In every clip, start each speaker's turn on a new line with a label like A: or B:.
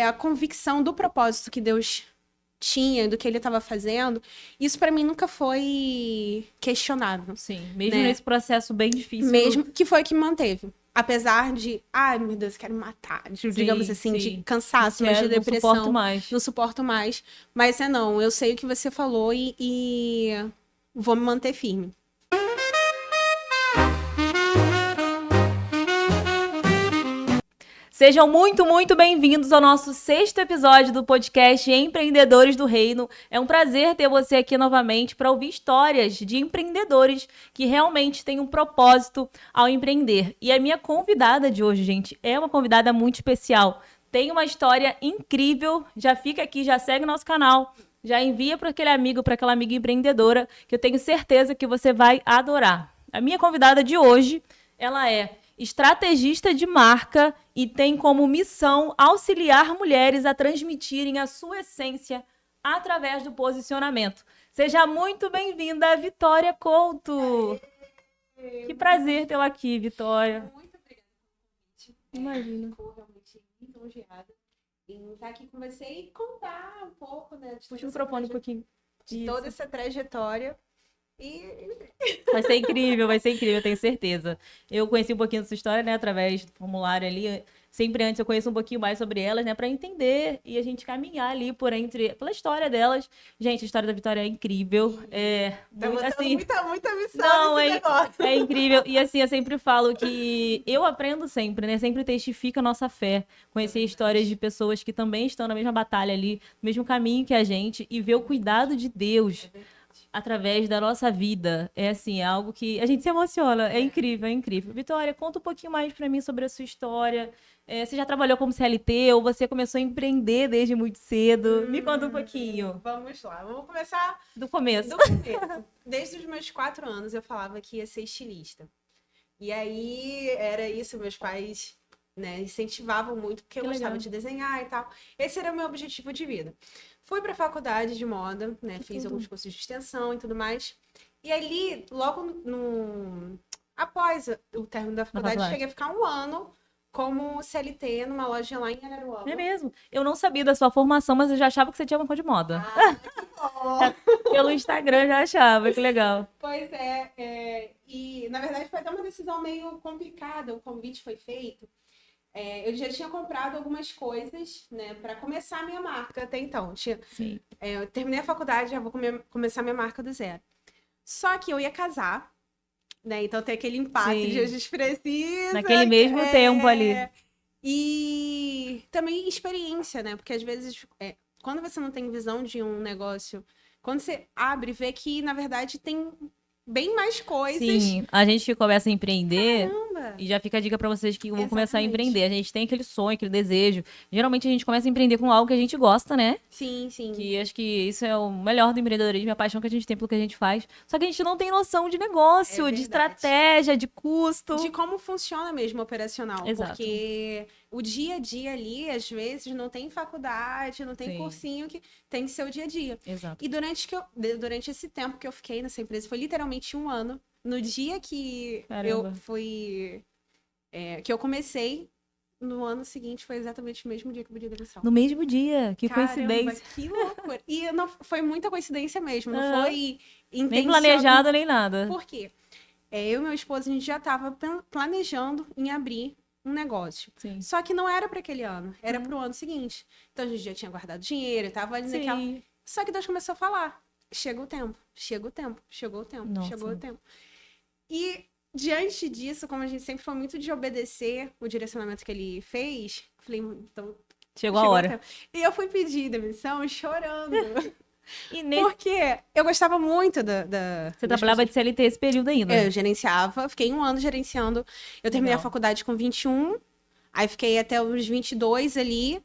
A: a convicção do propósito que Deus tinha, do que ele estava fazendo, isso para mim nunca foi questionável.
B: Sim, mesmo
A: né?
B: nesse processo bem difícil.
A: Mesmo que foi o que me manteve. Apesar de, ai meu Deus, quero me matar, digamos assim, de cansaço, mas de depressão.
B: Não suporto mais.
A: Não suporto mais. Mas não, eu sei o que você falou e vou me manter firme.
B: Sejam muito, muito bem-vindos ao nosso 6º episódio do podcast Empreendedores do Reino. É um prazer ter você aqui novamente para ouvir histórias de empreendedores que realmente têm um propósito ao empreender. E a minha convidada de hoje, gente, é uma convidada muito especial. Tem uma história incrível. Já fica aqui, já segue o nosso canal, já envia para aquele amigo, para aquela amiga empreendedora, que eu tenho certeza que você vai adorar. A minha convidada de hoje, ela é estrategista de marca e tem como missão auxiliar mulheres a transmitirem a sua essência através do posicionamento. Seja muito bem-vinda, Vitória Couto. Que prazer tê-la aqui, Vitória.
A: Muito obrigada pelo convite.
B: Imagina.
A: Estou realmente lisonjeada em estar aqui com você e contar um pouco, né?
B: Puxa o microfone um pouquinho.
A: De toda essa trajetória.
B: Vai ser incrível, eu tenho certeza. Eu conheci um pouquinho dessa história, né, através do formulário ali. Sempre antes eu conheço um pouquinho mais sobre elas, né, para entender e a gente caminhar ali pela história delas. Gente, a história da Vitória é incrível.
A: Muita missão.
B: Não, é incrível. E assim, eu sempre falo que eu aprendo sempre, né? Sempre testifica a nossa fé. Conhecer histórias de pessoas que também estão na mesma batalha ali, no mesmo caminho que a gente e ver o cuidado de Deus através da nossa vida. É assim, é algo que a gente se emociona. É incrível, é incrível. Vitória, conta um pouquinho mais pra mim sobre a sua história. Você já trabalhou como CLT ou você começou a empreender desde muito cedo? Me conta um pouquinho.
A: Vamos lá, vamos começar
B: do começo.
A: Desde os meus 4 anos eu falava que ia ser estilista. E aí era isso, meus pais, né, incentivavam muito, porque eu gostava de desenhar e tal. Esse era o meu objetivo de vida. Fui para a faculdade de moda, né? Fiz alguns cursos de extensão e tudo mais. E ali, logo após o término da faculdade, cheguei a ficar 1 ano como CLT numa loja lá em Araruama.
B: É mesmo? Eu não sabia da sua formação, mas eu já achava que você tinha uma coisa de moda.
A: Que bom!
B: Pelo Instagram já achava, que legal.
A: Pois é. E, na verdade, foi até uma decisão meio complicada. O convite foi feito. Eu já tinha comprado algumas coisas, né, para começar a minha marca até então.
B: Sim.
A: Eu terminei a faculdade, já vou começar minha marca do zero. Só que eu ia casar, né? Então tem aquele impasse de a gente precisa.
B: Naquele mesmo tempo ali.
A: E também experiência, né? Porque às vezes, quando você não tem visão de um negócio, quando você abre, vê que, na verdade, tem bem mais coisas.
B: Sim, a gente que começa a empreender.
A: Caramba.
B: E já fica a dica pra vocês que vão começar a empreender. A gente tem aquele sonho, aquele desejo. Geralmente a gente começa a empreender com algo que a gente gosta, né?
A: Sim.
B: Que acho que isso é o melhor do empreendedorismo, a paixão que a gente tem pelo que a gente faz. Só que a gente não tem noção de negócio, de estratégia, de custo.
A: De como funciona mesmo operacional.
B: Exato.
A: Porque o dia a dia ali, às vezes, não tem faculdade, não tem cursinho, que tem que ser o dia a dia.
B: Exato.
A: E durante esse tempo que eu fiquei nessa empresa, foi literalmente 1 ano. No dia que eu fui... que eu comecei, no ano seguinte, foi exatamente o mesmo dia que eu pedi demissão.
B: No mesmo dia, que coincidência.
A: Que loucura. E não, foi muita coincidência mesmo, não foi intencional.
B: Nem planejado, nem nada.
A: Por quê? Eu e meu esposo, a gente já estava planejando em abrir um negócio.
B: Sim.
A: Só que não era para aquele ano, era para o ano seguinte. Então a gente já tinha guardado dinheiro, estava ali naquela... Só que Deus começou a falar, chega o tempo. E diante disso, como a gente sempre foi muito de obedecer o direcionamento que ele fez, falei, então...
B: Chegou a hora.
A: E eu fui pedir demissão chorando. Porque eu gostava muito
B: Você trabalhava de CLT esse período ainda?
A: Eu gerenciava, fiquei 1 ano gerenciando. Eu terminei a faculdade com 21, aí fiquei até os 22 ali.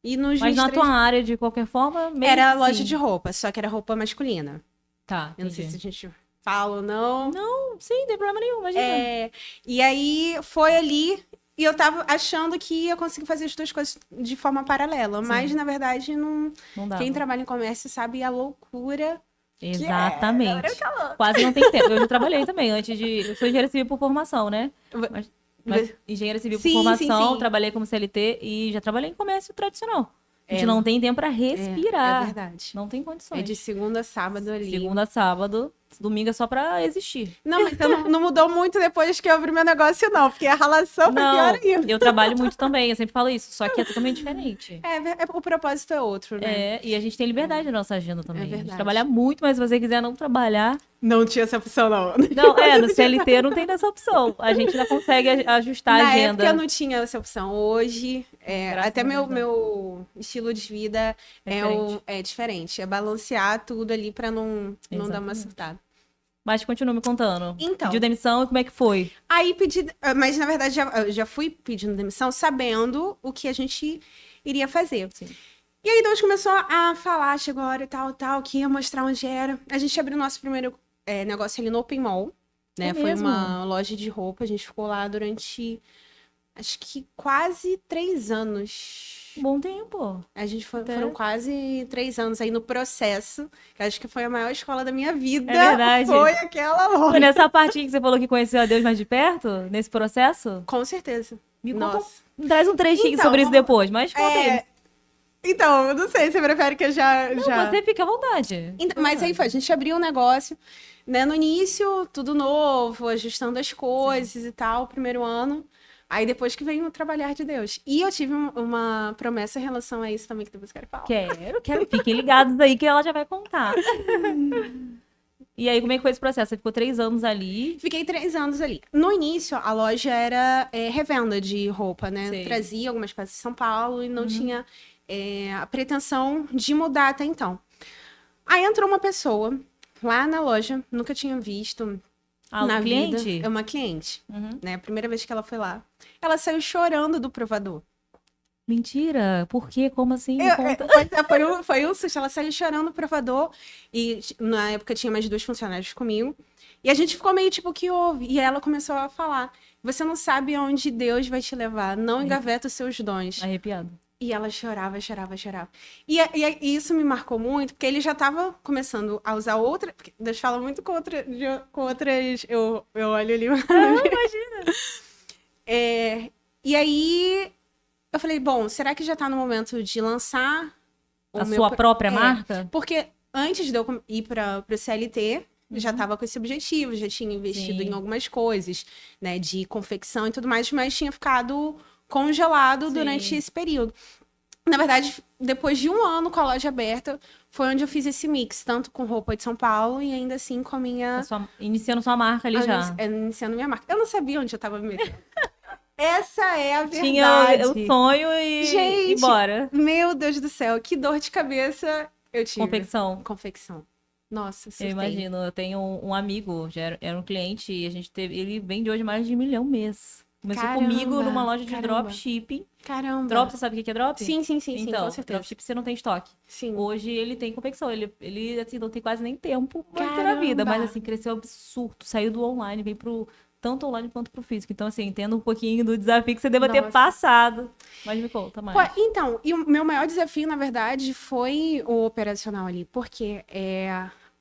A: E nos
B: Mas
A: 23...
B: na tua área, de qualquer forma, mesmo
A: era loja de roupa, só que era roupa masculina.
B: Tá,
A: eu não sei se a gente fala ou não.
B: Não, sim, não tem problema nenhum, imagina.
A: E aí foi ali... E eu tava achando que ia conseguir fazer as 2 coisas de forma paralela. Mas, na verdade, não dá. Quem trabalha em comércio sabe a loucura.
B: Exatamente. Quase não tem tempo. Eu já trabalhei também, eu sou engenheira civil por formação, né? Mas engenheira civil por
A: Sim,
B: formação,
A: sim.
B: trabalhei como CLT e já trabalhei em comércio tradicional. A gente
A: É,
B: não tem tempo pra
A: é
B: respirar.
A: verdade.
B: Não tem
A: É
B: condições.
A: de segunda a sábado ali.
B: Segunda a sábado, domingo é só pra existir.
A: Não, mas então não mudou muito depois que eu abri meu negócio, não, porque a relação foi pior
B: Não,
A: ainda.
B: eu trabalho muito também, eu sempre falo isso, só que é totalmente diferente.
A: O propósito é outro, né?
B: É, e a gente tem liberdade na nossa agenda
A: É
B: também. A gente
A: verdade.
B: trabalha muito, mas se você quiser não trabalhar.
A: Não tinha essa opção, não.
B: Não, no CLT não tem essa opção. A gente ainda consegue ajustar a
A: Na
B: agenda.
A: época eu não tinha essa opção. Hoje,
B: Graças
A: até
B: a Deus, né?
A: meu estilo de vida
B: Diferente.
A: é diferente. É balancear tudo ali pra não dar uma
B: Exatamente.
A: surtada.
B: Mas continua me contando.
A: Então.
B: Pediu demissão e como é que foi?
A: Aí pedi, mas na verdade eu já fui pedindo demissão sabendo o que a gente iria fazer.
B: Sim.
A: E aí Deus começou a falar, chegou a hora e tal, que ia mostrar onde era. A gente abriu o nosso primeiro negócio ali no Open Mall, né?
B: É
A: Foi
B: mesmo?
A: uma loja de roupa, a gente ficou lá durante, acho que quase 3 anos.
B: Bom tempo.
A: A gente
B: Até.
A: foram quase 3 anos aí no processo, que acho que foi a maior escola da minha vida.
B: É verdade.
A: Foi aquela loja.
B: Foi nessa parte que você falou que conheceu a Deus mais de perto? Nesse processo?
A: Com certeza.
B: Me conta,
A: Nossa.
B: traz um trechinho
A: Então,
B: sobre isso depois, mas conta aí.
A: Então, eu não sei, você prefere que eu já...
B: Não, você fica à vontade.
A: Então, mas aí foi, a gente abriu o negócio, né? No início, tudo novo, ajustando as coisas e tal, primeiro ano. Aí depois que veio o trabalhar de Deus. E eu tive uma promessa em relação a isso também, que depois eu quero falar.
B: Quero. Fiquem ligados aí que ela já vai contar. E aí, como é que foi esse processo? Você ficou 3 anos ali.
A: Fiquei 3 anos ali. No início, a loja era revenda de roupa, né?
B: Sei.
A: Trazia algumas peças de São Paulo e não tinha a pretensão de mudar até então. Aí entrou uma pessoa lá na loja, nunca tinha visto na
B: cliente?
A: vida. É uma cliente,
B: Uhum.
A: né? A primeira vez que ela foi lá. Ela saiu chorando do provador.
B: Mentira. Por quê? Como assim? Me conta.
A: Foi um susto. Ela saiu chorando do provador e na época tinha mais 2 funcionários comigo. E a gente ficou meio tipo, o que houve? E ela começou a falar, você não sabe onde Deus vai te levar, não engaveta os seus dons.
B: Arrepiado.
A: E ela chorava. E isso me marcou muito, porque ele já estava começando a usar outra. Porque Deus fala muito com outras. Eu olho ali.
B: Imagina.
A: E aí eu falei, bom, será que já tá no momento de lançar
B: A sua própria marca?
A: Porque antes de eu ir para o CLT, já estava com esse objetivo, já tinha investido em algumas coisas, né, de confecção e tudo mais, mas tinha ficado congelado durante esse período. Na verdade, depois de 1 ano com a loja aberta, foi onde eu fiz esse mix, tanto com roupa de São Paulo e ainda assim com a minha...
B: Iniciando sua marca ali já.
A: Iniciando minha marca. Eu não sabia onde eu estava me metendo. Essa é a verdade.
B: Tinha o sonho e
A: Gente,
B: bora.
A: Meu Deus do céu, que dor de cabeça eu tive.
B: Confecção.
A: Nossa, surtei.
B: Eu imagino, eu tenho um amigo, já era um cliente, e ele vende hoje mais de 1 milhão mês. Começou comigo numa loja de dropshipping.
A: Caramba.
B: Drop, você sabe o que é drop?
A: Sim,
B: Então,
A: com certeza.
B: dropship você não tem estoque.
A: Sim.
B: Hoje ele tem confecção, ele assim, não tem quase nem tempo muito na vida, mas assim, cresceu absurdo, saiu do online, veio pro tanto online quanto pro físico. Então, assim, entendo um pouquinho do desafio que você deva ter passado. Mas me conta mais.
A: Pô, então, e o meu maior desafio, na verdade, foi o operacional ali. Porque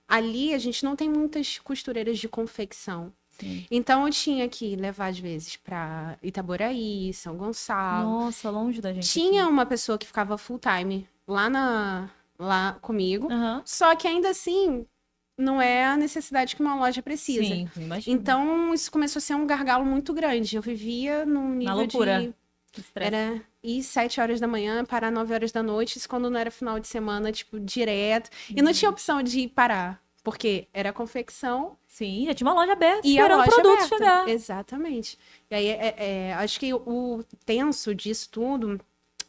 A: ali a gente não tem muitas costureiras de confecção.
B: Sim.
A: Então, eu tinha que levar, às vezes, pra Itaboraí, São Gonçalo.
B: Nossa, longe da gente.
A: Tinha uma pessoa que ficava full time lá comigo.
B: Uhum.
A: Só que ainda assim, não é a necessidade que uma loja precisa.
B: Sim, imagino.
A: Então, isso começou a ser um gargalo muito grande. Eu vivia num nível
B: na loucura.
A: de... Era ir 7 horas da manhã, parar 9 horas da noite. Isso quando não era final de semana, tipo, direto. E não tinha opção de parar. Porque era confecção.
B: Sim, já tinha uma loja aberta
A: E
B: esperando o produto chegar.
A: Exatamente. E aí, acho que o tenso disso tudo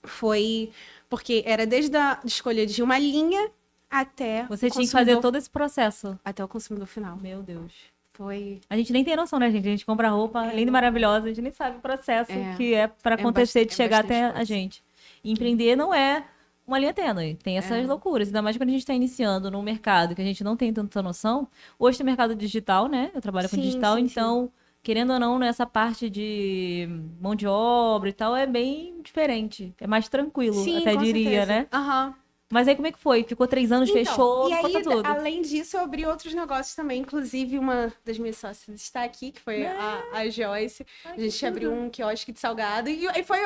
A: foi... Porque era desde a escolha de uma linha até
B: você tinha que fazer todo esse processo.
A: Até o consumidor final.
B: Meu Deus.
A: Foi...
B: A gente nem tem noção, né, gente? A gente compra roupa linda e maravilhosa, a gente nem sabe o processo que é para acontecer de chegar até a gente. E empreender não é uma linha tênue, tem essas loucuras. Ainda mais quando a gente está iniciando num mercado que a gente não tem tanta noção. Hoje tem mercado digital, né? Eu trabalho com digital, então, querendo ou não, nessa parte de mão de obra e tal, é bem diferente. É mais tranquilo, até diria, né?
A: Aham.
B: Mas aí como é que foi? Ficou 3 anos,
A: Então,
B: fechou,
A: e aí,
B: conta tudo.
A: além disso, eu abri outros negócios também. Inclusive, uma das minhas sócias está aqui, que foi a Joyce.
B: Ai,
A: A
B: que
A: gente abriu
B: tudo.
A: um quiosque de salgado. E aí foi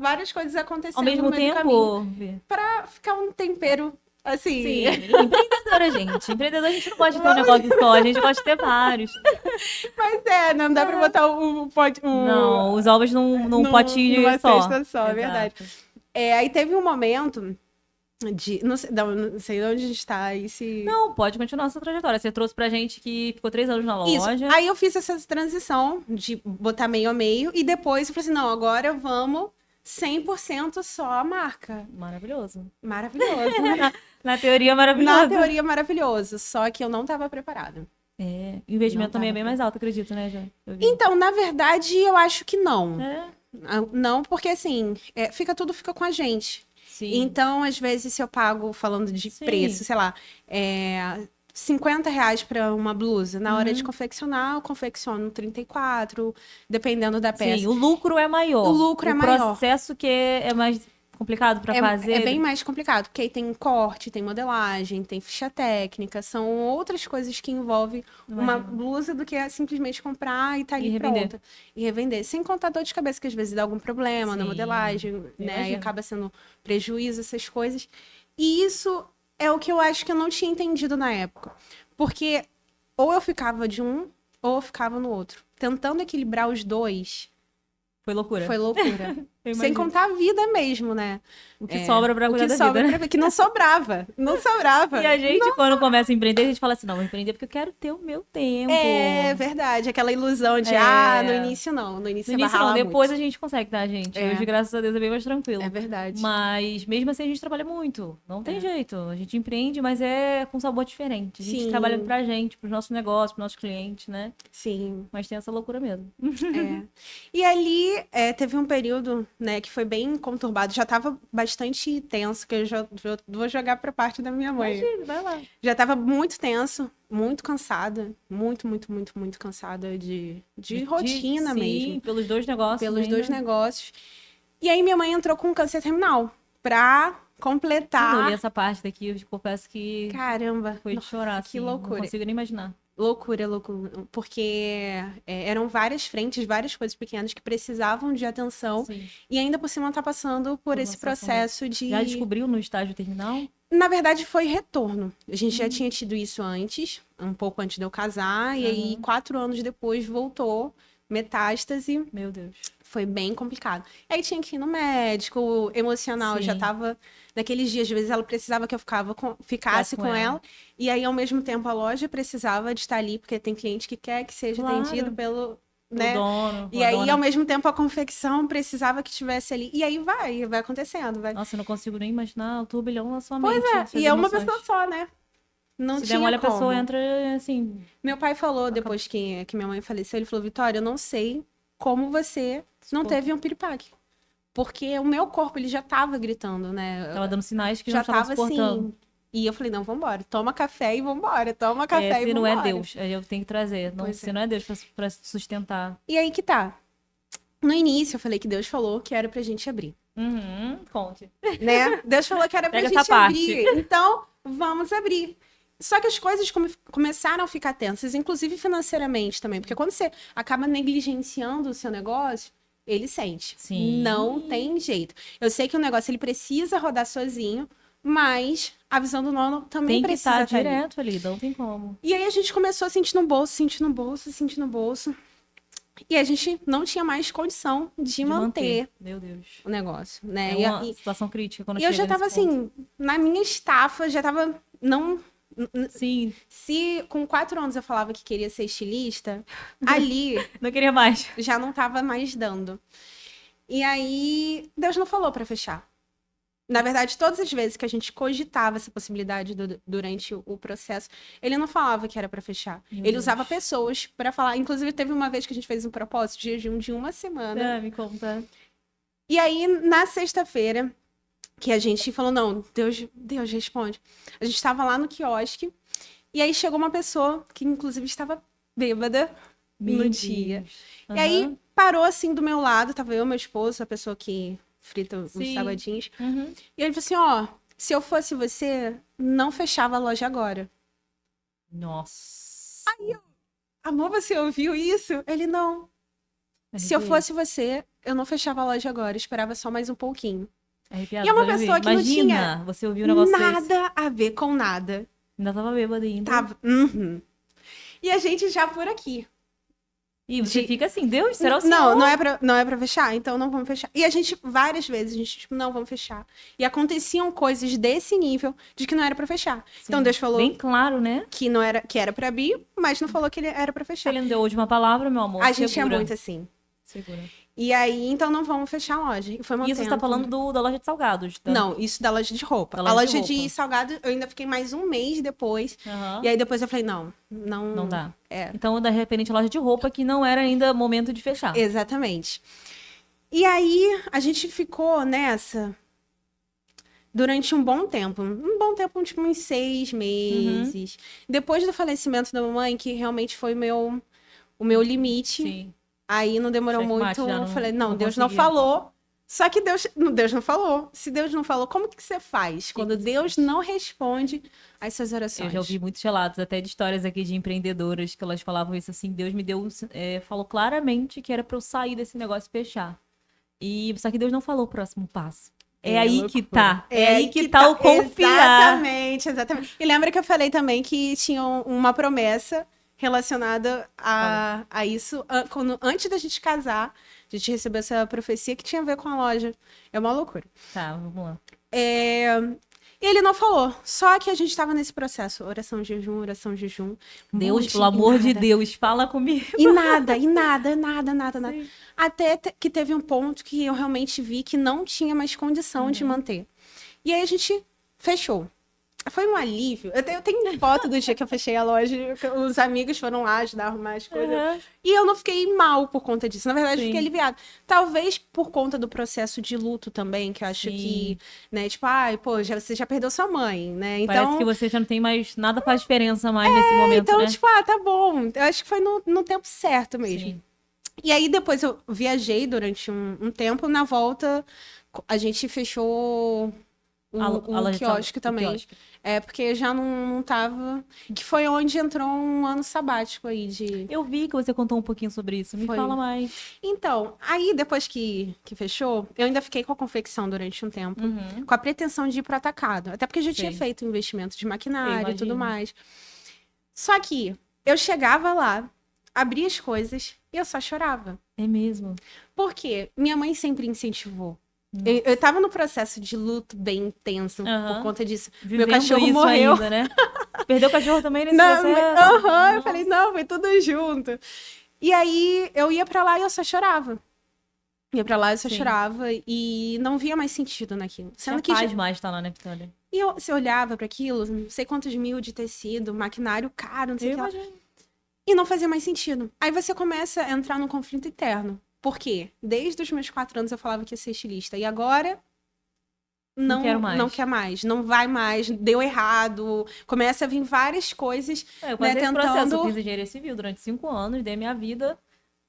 A: várias coisas acontecendo
B: Ao mesmo
A: no meio do caminho.
B: tempo, Vi?
A: Pra ficar um tempero, assim...
B: Sim, empreendedora, gente. Empreendedora, a gente não gosta de ter um negócio só, a gente gosta de ter vários.
A: Mas não dá pra botar o pote...
B: Não, os ovos num potinho
A: numa
B: só.
A: cesta só, é verdade.
B: Exato.
A: Aí teve um momento de... Não sei de onde a gente tá aí, se...
B: Não, pode continuar a sua trajetória. Você trouxe pra gente que ficou 3 anos na
A: Isso.
B: loja.
A: Aí eu fiz essa transição de botar meio a meio e depois eu falei assim, não, agora vamos 100% só a marca.
B: Maravilhoso.
A: Maravilhoso, né?
B: Na teoria, maravilhoso.
A: Na teoria, maravilhoso. Só que eu não estava preparada.
B: É, o investimento
A: Não
B: também é
A: tava
B: bem mais alto, acredito, né, já? Eu vi.
A: Então, na verdade, eu acho que não.
B: É,
A: Não, porque assim, tudo fica com a gente.
B: sim.
A: Então, às vezes, se eu pago, falando de
B: Sim.
A: preço, sei lá, R$ 50 para uma blusa. Na hora de confeccionar, eu confecciono 34, dependendo da peça.
B: Sim, o lucro é maior.
A: O lucro é maior.
B: O processo que é mais complicado pra fazer.
A: É bem mais complicado, porque aí tem corte, tem modelagem, tem ficha técnica, são outras coisas que envolvem uma
B: Imagino.
A: blusa do que simplesmente comprar e tá ali
B: revender.
A: pronta. E revender. Sem contar dor de cabeça, que às vezes dá algum problema na
B: Sim,
A: modelagem, né? E
B: imagino.
A: acaba sendo prejuízo, essas coisas. E isso é o que eu acho que eu não tinha entendido na época. Porque ou eu ficava de um, ou eu ficava no outro. Tentando equilibrar os dois,
B: Foi loucura.
A: foi loucura.
B: Eu
A: Sem
B: imagino.
A: contar a vida mesmo, né?
B: O que sobra pra
A: O
B: cuidar
A: que
B: da
A: sobra
B: vida, né?
A: pra... Que não sobrava. Não sobrava.
B: E a gente, quando começa a empreender, a gente fala assim, não, vou empreender porque eu quero ter o meu tempo.
A: É verdade. Aquela ilusão de, no início não. No início
B: No
A: você vai
B: início
A: ralar
B: não, depois
A: muito.
B: a gente consegue, tá, gente?
A: É.
B: Hoje, graças a Deus, é bem mais tranquilo.
A: É verdade.
B: Mas mesmo assim a gente trabalha muito. Não tem jeito. A gente empreende, mas é com sabor diferente. A gente
A: Sim.
B: trabalha pra gente, pros nossos negócios, pros nossos clientes, né?
A: Sim.
B: Mas tem essa loucura mesmo.
A: E ali teve um período, né, que foi bem conturbado. Já tava bastante tenso, que eu já vou jogar pra parte da minha mãe.
B: Imagina, vai lá.
A: Já tava muito tenso, muito cansada. Muito, muito, muito, muito cansada de rotina
B: sim,
A: mesmo.
B: pelos dois negócios.
A: Pelos
B: ainda.
A: dois negócios. E aí minha mãe entrou com câncer terminal pra
B: Eu li
A: completar.
B: essa parte daqui, eu confesso que
A: Caramba,
B: foi de chorar,
A: que
B: assim.
A: loucura.
B: Não consigo nem imaginar.
A: Loucura, loucura. Porque eram várias frentes, várias coisas pequenas que precisavam de atenção.
B: Sim.
A: E ainda por cima tá passando por
B: Por
A: esse
B: uma situação
A: processo de...
B: Já descobriu no estágio terminal?
A: Na verdade, foi retorno. A gente já tinha tido isso antes, um pouco antes de eu casar. E aí, 4 anos depois, voltou. Metástase.
B: Meu Deus.
A: Foi bem complicado. Aí tinha que ir no médico, emocional,
B: Sim.
A: já tava naqueles dias, às vezes ela precisava que eu ficasse com ela. E aí, ao mesmo tempo, a loja precisava de estar ali, porque tem cliente que quer que seja
B: Claro.
A: atendido pelo,
B: O
A: né?
B: dono.
A: E
B: a
A: aí,
B: dona.
A: ao mesmo tempo, a confecção precisava que estivesse ali. E aí vai acontecendo, vai.
B: Nossa, eu não consigo nem imaginar o turbilhão na sua
A: Pois
B: mente.
A: é,
B: essas
A: e é uma
B: emoções.
A: pessoa só, né? Não
B: Se
A: tinha
B: der mole, a
A: como.
B: pessoa entra assim.
A: Meu pai falou, depois que minha mãe faleceu, ele falou, Vitória, eu não sei como você não teve um piripaque. Porque o meu corpo, ele já tava gritando, né?
B: Tava dando sinais que
A: já
B: não estava
A: tava
B: suportando.
A: assim. E eu falei, não, vambora. Toma café e vambora. Toma café e
B: Se não
A: vambora.
B: é Deus, aí eu tenho que trazer. Não,
A: Pois
B: se não é Deus pra sustentar.
A: E aí que tá. No início, eu falei que Deus falou que era pra gente abrir.
B: Conte.
A: Né? Deus falou que era pra
B: Pega
A: gente
B: essa parte.
A: abrir. Então, vamos abrir. Só que as coisas começaram a ficar tensas, inclusive financeiramente também. Porque quando você acaba negligenciando o seu negócio, ele sente.
B: Sim.
A: Não tem jeito. Eu sei que o negócio ele precisa rodar sozinho, mas a visão do nono também
B: Tem que
A: precisa
B: estar
A: ali.
B: direto ali, não tem como.
A: E aí a gente começou a sentir no bolso, sentir no bolso, sentir no bolso. E a gente não tinha mais condição de manter
B: Meu Deus.
A: o negócio, né?
B: É uma situação crítica quando
A: E eu
B: chega
A: já tava
B: nesse ponto.
A: assim, na minha estafa, já tava. Não.
B: Sim,
A: Se com 4 anos eu falava que queria ser estilista, ali
B: não queria mais.
A: já não tava mais dando. E aí, Deus não falou pra fechar. Na verdade, todas as vezes que a gente cogitava essa possibilidade durante o processo, ele não falava que era pra fechar.
B: Meu
A: Ele
B: Deus.
A: usava pessoas pra falar. Inclusive, teve uma vez que a gente fez um propósito de jejum de uma semana.
B: Me conta.
A: E aí, na sexta-feira, que a gente falou, não, Deus responde. A gente estava lá no quiosque, e aí chegou uma pessoa que, inclusive, estava bêbada no dia. E aí, parou assim do meu lado, tava eu, meu esposo, a pessoa que frita os
B: Sim.
A: salgadinhos.
B: Uhum.
A: E ele falou assim, ó, se eu fosse você, não fechava a loja agora.
B: Nossa.
A: Amor, você ouviu isso? Ele, não. Se eu fosse você, eu não fechava a loja agora, esperava só mais um pouquinho.
B: Arrepiado,
A: E é uma
B: vai ver.
A: pessoa que não tinha
B: Imagina, você ouviu um negócio desse.
A: nada a ver com nada.
B: Ainda tava bêbado ainda.
A: Tava. Uhum. E a gente já por aqui.
B: E você
A: De-
B: fica assim, Deus, será o Senhor?
A: Não é pra fechar, então não vamos fechar. E a gente, várias vezes, a gente, tipo, não, vamos fechar. E aconteciam coisas desse nível de que não era pra fechar. Então
B: Sim.
A: Deus falou
B: Bem claro, né?
A: que não era, que era pra abrir, mas não falou que ele era pra
B: Se
A: fechar.
B: ele não deu hoje uma palavra, meu amor,
A: A gente
B: segura.
A: é muito assim.
B: Segura.
A: E aí, então não vamos fechar a loja. E foi um
B: Isso você tá
A: tempo.
B: falando da loja de salgados, tá?
A: Não, isso da loja de roupa.
B: Da
A: A
B: loja de
A: loja de
B: roupa.
A: salgado, eu ainda fiquei mais um mês depois.
B: Aham.
A: E aí depois eu falei, não
B: Não dá.
A: É,
B: Então, da repente, a loja de roupa que não era ainda momento de fechar.
A: exatamente. E aí a gente ficou nessa durante um bom tempo. Um bom tempo, tipo, uns 6 meses. Depois do falecimento da mamãe, que realmente foi o meu limite.
B: Sim.
A: Aí não demorou
B: Checkmate,
A: muito.
B: já
A: Eu
B: não-
A: falei,
B: não
A: Deus não
B: conseguia.
A: falou. Só que Deus não falou. Se Deus não falou, como que você faz? Quando
B: que você
A: Deus
B: faz?
A: não responde às suas orações?
B: Eu já ouvi muitos relatos, até de histórias aqui de empreendedoras, que elas falavam isso assim, Deus me deu, falou claramente que era pra eu sair desse negócio e fechar. Só que Deus não falou o próximo passo. É aí que
A: loucura.
B: tá. É aí que tá o confiar.
A: Exatamente. E lembra que eu falei também que tinha uma promessa relacionada a isso. Antes da gente casar, a gente recebeu essa profecia que tinha a ver com a loja. É uma loucura.
B: Tá, vamos lá.
A: E ele não falou. Só que a gente estava nesse processo. Oração, jejum, oração, jejum.
B: Deus,
A: monte,
B: pelo amor de
A: nada.
B: Deus, fala comigo.
A: E nada.
B: Sim.
A: Até que teve um ponto que eu realmente vi que não tinha mais condição de manter. E aí a gente fechou. Foi um alívio. Eu tenho foto do dia que eu fechei a loja, que os amigos foram lá ajudar a arrumar as coisas.
B: Uhum.
A: E eu não fiquei mal por conta disso. Na verdade, eu
B: Sim.
A: fiquei aliviada. Talvez por conta do processo de luto também, que eu acho
B: Sim.
A: que, né, tipo, ai, pô, você já perdeu sua mãe, né? Então,
B: Parece que você já não tem mais nada faz diferença mais nesse momento,
A: então
B: né?
A: tipo, tá bom. Eu acho que foi no tempo certo mesmo.
B: Sim.
A: E aí, depois eu viajei durante um tempo. Na volta, a gente fechou
B: A loja de
A: quiosque
B: o
A: também.
B: quiosque.
A: É, porque já não tava... Que foi onde entrou um ano sabático aí de...
B: Eu vi que você contou um pouquinho sobre isso. Me
A: Foi.
B: fala mais.
A: Então, aí depois que fechou, eu ainda fiquei com a confecção durante um tempo.
B: Uhum.
A: Com a pretensão de ir pro atacado. Até porque eu já tinha
B: Sei.
A: feito investimento de maquinário
B: Eu
A: e tudo
B: imagino.
A: mais. Só que eu chegava lá, abria as coisas e eu só chorava.
B: É mesmo.
A: Por quê? Minha mãe sempre incentivou. Eu tava no processo de luto bem intenso
B: Aham.
A: por conta disso.
B: Vivendo
A: Meu cachorro
B: isso
A: morreu.
B: ainda, né? Perdeu o cachorro também nesse
A: Não,
B: processo?
A: aham, eu
B: Nossa.
A: falei, não, foi tudo junto. E aí eu ia pra lá e eu só chorava. Ia pra lá e eu só
B: Sim.
A: chorava e não via mais sentido naquilo. Sendo
B: Não
A: que
B: faz mais tá lá, né, Vitória?
A: e você olhava pra aquilo, não sei quantos mil de tecido, maquinário caro, não sei o
B: Eu
A: que lá.
B: imagino.
A: E não fazia mais sentido. Aí você começa a entrar num conflito interno. Por quê? Desde os meus 4 anos eu falava que ia ser estilista. E agora
B: Não quero mais.
A: não quer mais, não vai mais, deu errado. Começa a vir várias coisas.
B: Eu passei esse
A: tentando-
B: processo, eu fiz engenharia civil durante 5 anos, dei minha vida,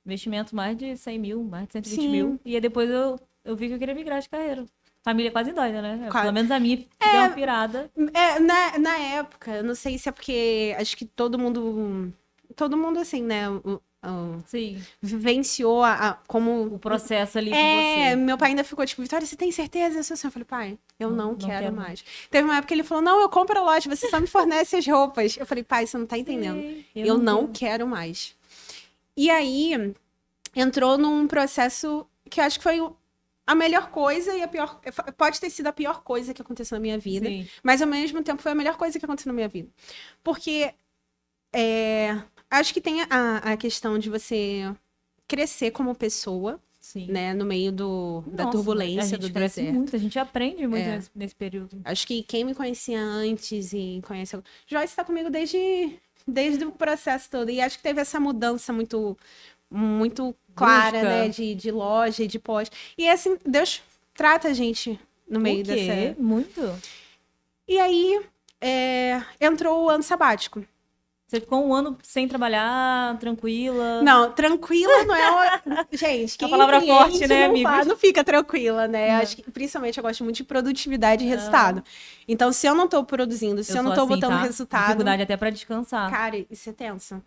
B: investimento mais de 100 mil, mais de 120
A: Sim.
B: mil. E aí depois eu vi que eu queria migrar de carreira. Família quase doida, né?
A: Qua-
B: Pelo menos a minha deu uma pirada.
A: Na época, eu não sei se é porque acho que todo mundo assim, né,
B: Sim,
A: vivenciou como
B: o processo ali com
A: É,
B: você.
A: meu pai ainda ficou tipo, Vitória, você tem certeza? Eu falei, pai, eu não,
B: Não
A: quero
B: quero
A: mais. Teve uma época que ele falou, não, eu compro a loja, você só me fornece as roupas. Eu falei, pai, você não tá entendendo.
B: Sim,
A: Eu não quero mais. E aí, entrou num processo que eu acho que foi a melhor coisa e a pior... Pode ter sido a pior coisa que aconteceu na minha vida,
B: Sim.
A: mas ao mesmo tempo foi a melhor coisa que aconteceu na minha vida. Porque acho que tem a questão de você crescer como pessoa,
B: Sim.
A: né, no meio da
B: Nossa, a
A: turbulência
B: gente
A: do
B: cresce
A: deserto.
B: muito, a gente aprende muito nesse período.
A: Acho que quem me conhecia antes e conhece... Joyce está comigo desde o processo todo. E acho que teve essa mudança muito clara,
B: Brusca.
A: né, de loja e de pós. E assim, Deus trata a gente no meio
B: O quê? Muito?
A: E aí, entrou o ano sabático.
B: Você ficou um ano sem trabalhar, tranquila?
A: Não, tranquila não é... Gente, quem
B: a palavra
A: empreende
B: forte, né, amigos?
A: não fica tranquila, né? Acho que, principalmente, eu gosto muito de produtividade e resultado. Então, se eu não tô produzindo, se eu não tô
B: assim,
A: botando
B: tá?
A: resultado...
B: Dificuldade até pra descansar.
A: Cara, isso é tenso.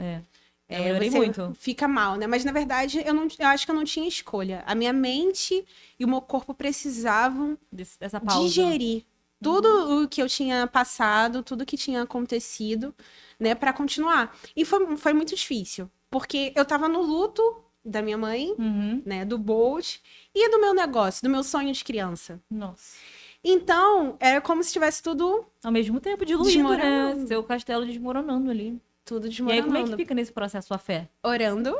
B: Eu melhorei
A: você
B: muito.
A: fica mal, né? Mas, na verdade, eu acho que eu não tinha escolha. A minha mente e o meu corpo precisavam
B: Dessa pausa.
A: digerir tudo o que eu tinha passado, tudo que tinha acontecido, né, para continuar. E foi muito difícil, porque eu tava no luto da minha mãe, né, do Bolt, e do meu negócio, do meu sonho de criança.
B: Nossa.
A: Então, era como se tivesse tudo
B: ao mesmo tempo diluído, né? Seu castelo desmoronando ali.
A: Tudo desmoronando.
B: E aí, como é que fica nesse processo a fé?
A: Orando.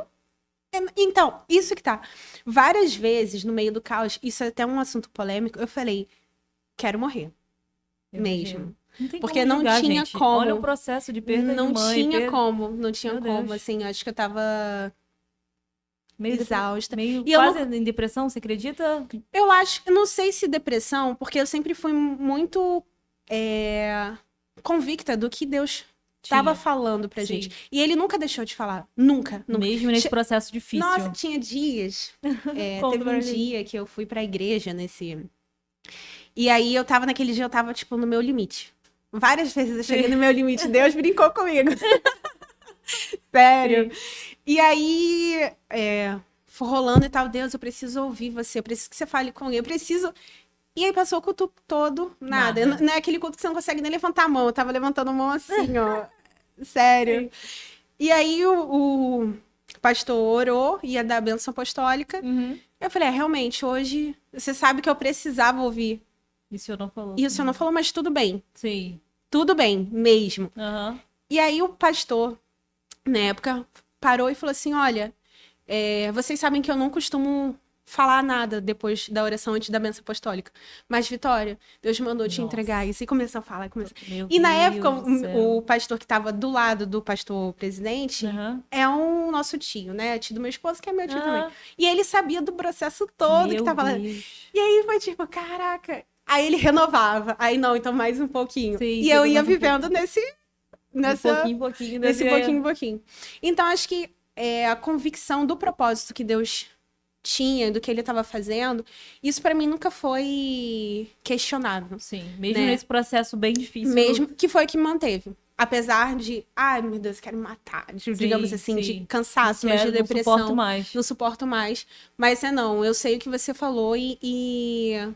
A: Então, isso que tá. Várias vezes, no meio do caos, isso é até um assunto polêmico, eu falei, quero morrer. Mesmo. Porque não tinha como.
B: Olha o processo de perda de mãe.
A: Não tinha como, assim, acho que eu tava
B: meio
A: exausta.
B: Meio quase em depressão, você acredita?
A: Eu não sei se depressão, porque eu sempre fui muito convicta do que Deus estava falando pra gente. E ele nunca deixou de falar. Nunca.
B: Mesmo nesse processo difícil.
A: Nossa, tinha dias. Teve um dia que eu fui pra igreja nesse... E aí, naquele dia, eu tava, tipo, no meu limite. Várias vezes eu cheguei no meu limite. Deus brincou comigo. Sério. Sim. E aí, foi rolando e tal. Deus, eu preciso ouvir você. Eu preciso que você fale comigo. Eu preciso... E aí, passou o culto todo, nada. Não é aquele culto que você não consegue nem levantar a mão. Eu tava levantando a mão assim, ó. Sério. Sim. E aí, o pastor orou, ia dar a bênção apostólica. Eu falei, realmente, hoje... Você sabe que eu precisava ouvir.
B: E o senhor não falou.
A: E o senhor não falou, mas tudo bem.
B: Sim.
A: Tudo bem, mesmo. E aí o pastor, na época, parou e falou assim, olha, vocês sabem que eu não costumo falar nada depois da oração antes da bênção apostólica. Mas, Vitória, Deus mandou te entregar isso. E começou a falar. E na época, o pastor que estava do lado do pastor presidente é um nosso tio, né? Tio do meu esposo, que é meu tio também. E ele sabia do processo todo que tava lá. E aí foi tipo, caraca... Aí ele renovava. Aí não, então mais um pouquinho. Sim, e eu ia vivendo nesse
B: pouquinho.
A: Pouquinho. Então, acho que a convicção do propósito que Deus tinha, do que ele estava fazendo, isso para mim nunca foi questionável.
B: Sim, mesmo nesse processo bem difícil.
A: Mesmo que foi que me manteve. Apesar de, ai meu Deus, quero me matar, digamos assim, de cansaço, mas de depressão. Não suporto mais. Mas não, eu sei o que você falou e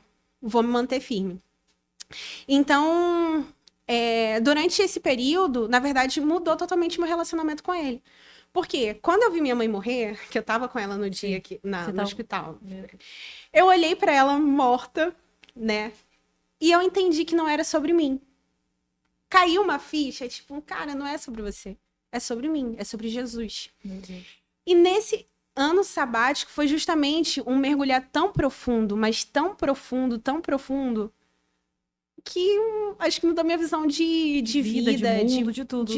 A: vou me manter firme. Então, durante esse período, na verdade, mudou totalmente meu relacionamento com ele. Porque quando eu vi minha mãe morrer, que eu tava com ela no dia aqui, no hospital, eu olhei pra ela morta, né? E eu entendi que não era sobre mim. Caiu uma ficha, tipo, cara, não é sobre você. É sobre mim, é sobre Jesus. E nesse ano sabático foi justamente um mergulhar tão profundo, mas tão profundo, que acho que mudou minha visão de vida,
B: de mundo, de tudo.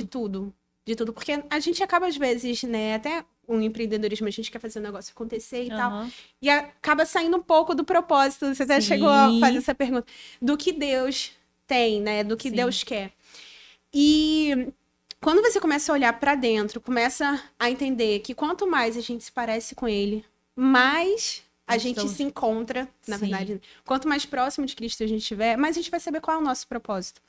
A: De tudo. Porque a gente acaba, às vezes, né, até um empreendedorismo, a gente quer fazer o negócio acontecer e tal, e acaba saindo um pouco do propósito. Você até chegou a fazer essa pergunta. Do que Deus tem, né, do que Deus quer. E... quando você começa a olhar pra dentro, começa a entender que quanto mais a gente se parece com ele, mais a gente se encontra, na verdade. Quanto mais próximo de Cristo a gente estiver, mais a gente vai saber qual é o nosso propósito.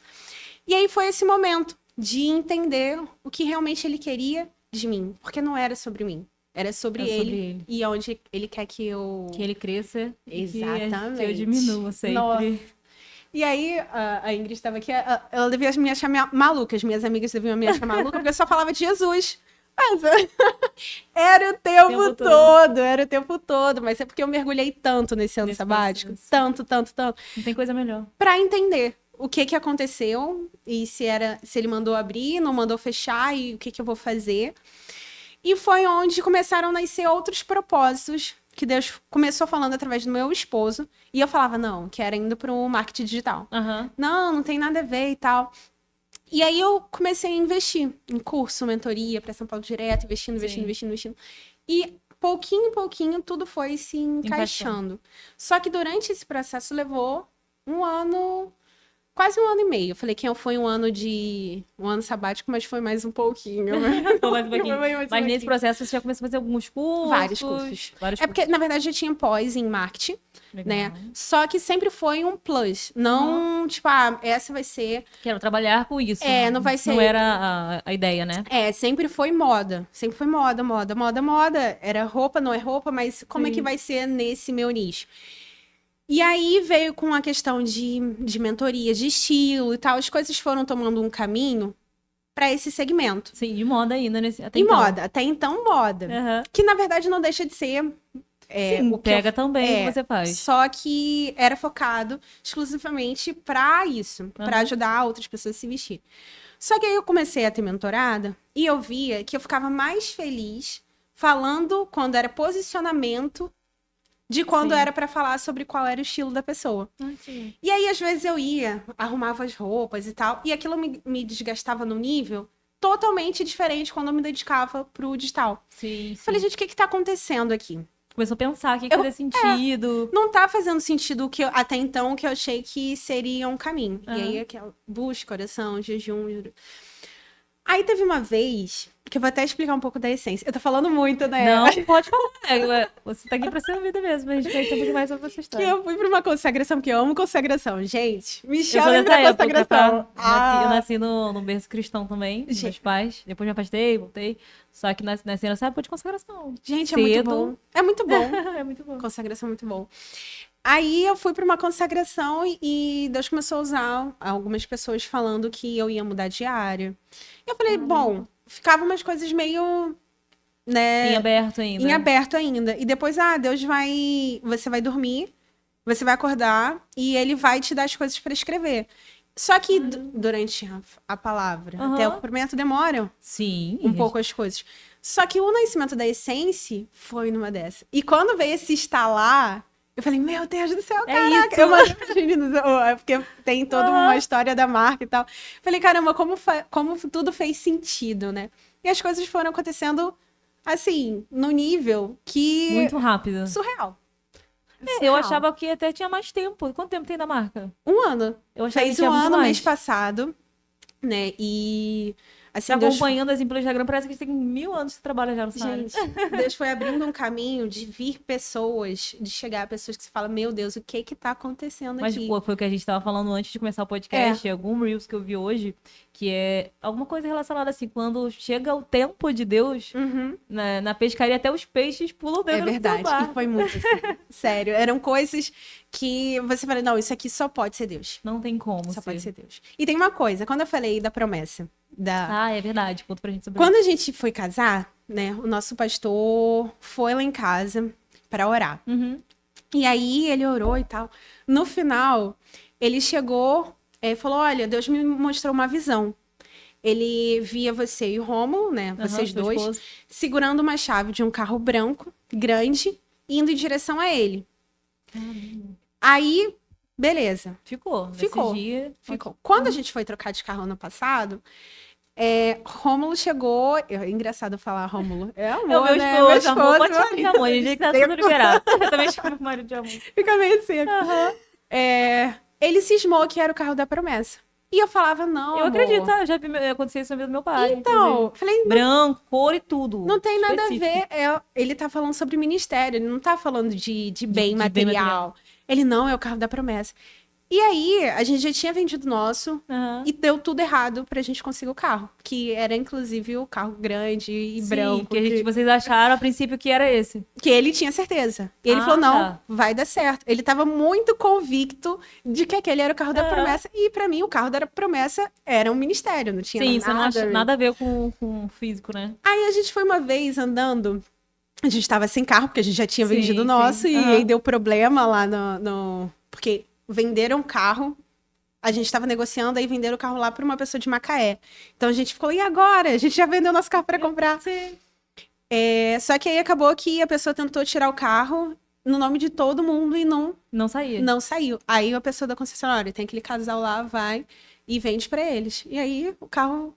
A: E aí foi esse momento de entender o que realmente ele queria de mim. Porque não era sobre mim. Era sobre ele. E onde ele quer que eu...
B: que ele cresça.
A: Exatamente.
B: Que eu diminua sempre.
A: Nossa. E aí, a Ingrid estava aqui, ela devia me achar maluca, as minhas amigas deviam me achar maluca, porque eu só falava de Jesus. Mas era o tempo todo. Mas é porque eu mergulhei tanto nesse ano sabático. Tanto.
B: Não tem coisa melhor.
A: Pra entender o que aconteceu, e se ele mandou abrir, não mandou fechar, e o que eu vou fazer. E foi onde começaram a nascer outros propósitos, que Deus começou falando através do meu esposo. E eu falava, não, que era indo pro marketing digital. Não tem nada a ver e tal. E aí eu comecei a investir em curso, mentoria para São Paulo Direto, investindo. E pouquinho em pouquinho tudo foi se encaixando. Só que durante esse processo levou um ano, quase 1 ano e meio. Eu falei que foi um ano sabático, mas foi mais um pouquinho.
B: Então, mais um pouquinho.
A: Foi mais um
B: Mas nesse
A: pouquinho.
B: processo você já começou a fazer alguns cursos?
A: Vários cursos.
B: Vários
A: É porque, na verdade, eu tinha pós em marketing,
B: Legal.
A: né? Só que sempre foi um plus. Não, tipo, essa vai ser...
B: Quero trabalhar com isso.
A: Não vai ser...
B: Não era a ideia, né?
A: Sempre foi moda. Sempre foi moda, moda, moda, moda. Era roupa, não é roupa, mas como é que vai ser nesse meu nicho? E aí veio com a questão de mentoria, de estilo e tal. As coisas foram tomando um caminho para esse segmento.
B: Sim, de moda ainda. Até
A: E
B: então.
A: moda, até então moda.
B: Uhum.
A: Que na verdade não deixa de ser...
B: Sim,
A: o que
B: pega também o que você faz.
A: Só que era focado exclusivamente para isso, para ajudar outras pessoas a se vestir. Só que aí eu comecei a ter mentorada e eu via que eu ficava mais feliz falando quando era posicionamento de quando era para falar sobre qual era o estilo da pessoa.
B: Sim.
A: E aí, às vezes, eu ia, arrumava as roupas e tal, e aquilo me desgastava num nível totalmente diferente quando eu me dedicava pro digital.
B: Sim.
A: Falei, gente, o que tá acontecendo aqui?
B: Começou a pensar o que fazia sentido.
A: Não tá fazendo sentido o que até então que eu achei que seria um caminho. E aí, aquela busca, oração, jejum. Aí teve uma vez, que eu vou até explicar um pouco da essência. Eu tô falando muito, né?
B: Não, pode falar. Você tá aqui pra ser ouvida mesmo. A gente quer saber demais sobre essa história.
A: Que eu fui pra uma consagração, porque eu amo consagração. Gente, me chamem pra consagração.
B: Eu nasci no berço cristão também, com meus pais. Depois me afastei, voltei. Só que nasci nessa época de consagração.
A: Gente,
B: cedo.
A: é muito bom. É muito bom.
B: É muito bom.
A: Consagração é muito bom. Aí eu fui para uma consagração e Deus começou a usar algumas pessoas falando que eu ia mudar de área. Eu falei, bom, ficava umas coisas meio, né?
B: Em aberto ainda.
A: Em aberto ainda. E depois, você vai dormir, você vai acordar e ele vai te dar as coisas para escrever. Só que durante a palavra, até o cumprimento demora
B: um
A: pouco as coisas. Só que o nascimento da essência foi numa dessa. E quando veio esse instalar, eu falei, meu Deus do céu, caraca.
B: Isso.
A: Eu mandei pros meninos, porque tem toda uma história da marca e tal. Falei, caramba, como tudo fez sentido, né? E as coisas foram acontecendo, assim, no nível que...
B: Muito rápido.
A: Surreal.
B: Eu achava que até tinha mais tempo. Quanto tempo tem na marca?
A: 1 ano.
B: Eu achava
A: Fez
B: que tinha
A: 1
B: muito
A: ano
B: mais.
A: mês passado, né? E... Assim,
B: Tá acompanhando assim pelo Instagram, parece que tem 1000 anos que trabalha já no Saara.
A: Gente, Deus foi abrindo um caminho de vir pessoas, de chegar a pessoas que você fala, meu Deus, o que tá acontecendo
B: Mas,
A: aqui?
B: pô, foi o que a gente tava falando antes de começar o podcast, algum Reels que eu vi hoje, que é alguma coisa relacionada assim, quando chega o tempo de Deus, na pescaria até os peixes pulam dentro do
A: verdade,
B: seu barco.
A: e foi muito assim. Sério, eram coisas que você fala, não, isso aqui só pode ser Deus.
B: Não tem como
A: Só pode ser Deus. E tem uma coisa, quando eu falei da promessa,
B: é verdade, conta pra gente sobre
A: quando a gente foi casar, né, o nosso pastor foi lá em casa pra orar. E aí ele orou e tal. No final, ele chegou e falou, olha, Deus me mostrou uma visão. Ele via você e o Rômulo, né, vocês dois, segurando uma chave de um carro branco, grande, indo em direção a ele. Aí, beleza.
B: Ficou.
A: Ficou. Quando a gente foi trocar de carro ano passado, Rômulo chegou... É engraçado falar Rômulo. É amor,
B: meu
A: né?
B: esposo,
A: Meu esposo,
B: amor, pode chamar de amor. A gente tá tudo liberado. Eu também chamo meu marido de amor.
A: Fica meio seco. Ele cismou que era o carro da promessa. E eu falava, não,
B: Eu
A: amor.
B: acredito, já vi acontecer isso na vida do meu pai.
A: Então, falei...
B: Branco, cor e tudo.
A: Não tem nada a ver. Ele tá falando sobre ministério, ele não tá falando de bem material. Ele não, é o carro da promessa. E aí, a gente já tinha vendido o nosso e deu tudo errado pra gente conseguir o carro. Que era, inclusive, o carro grande e branco.
B: Que vocês acharam a princípio que era esse.
A: Que ele tinha certeza. E ele falou, não, vai dar certo. Ele tava muito convicto de que aquele era o carro da promessa. E pra mim, o carro da promessa era um ministério, não tinha
B: você não acha nada a ver com o físico, né?
A: Aí a gente foi uma vez andando... A gente tava sem carro, porque a gente já tinha vendido o nosso. E aí deu problema lá no... Porque... venderam o carro, a gente estava negociando, aí venderam o carro lá para uma pessoa de Macaé. Então a gente ficou, e agora? A gente já vendeu nosso carro para comprar. Só que aí acabou que a pessoa tentou tirar o carro no nome de todo mundo e não
B: saía.
A: Não saiu. Aí a pessoa da concessionária, tem aquele casal lá, vai e vende para eles. E aí o carro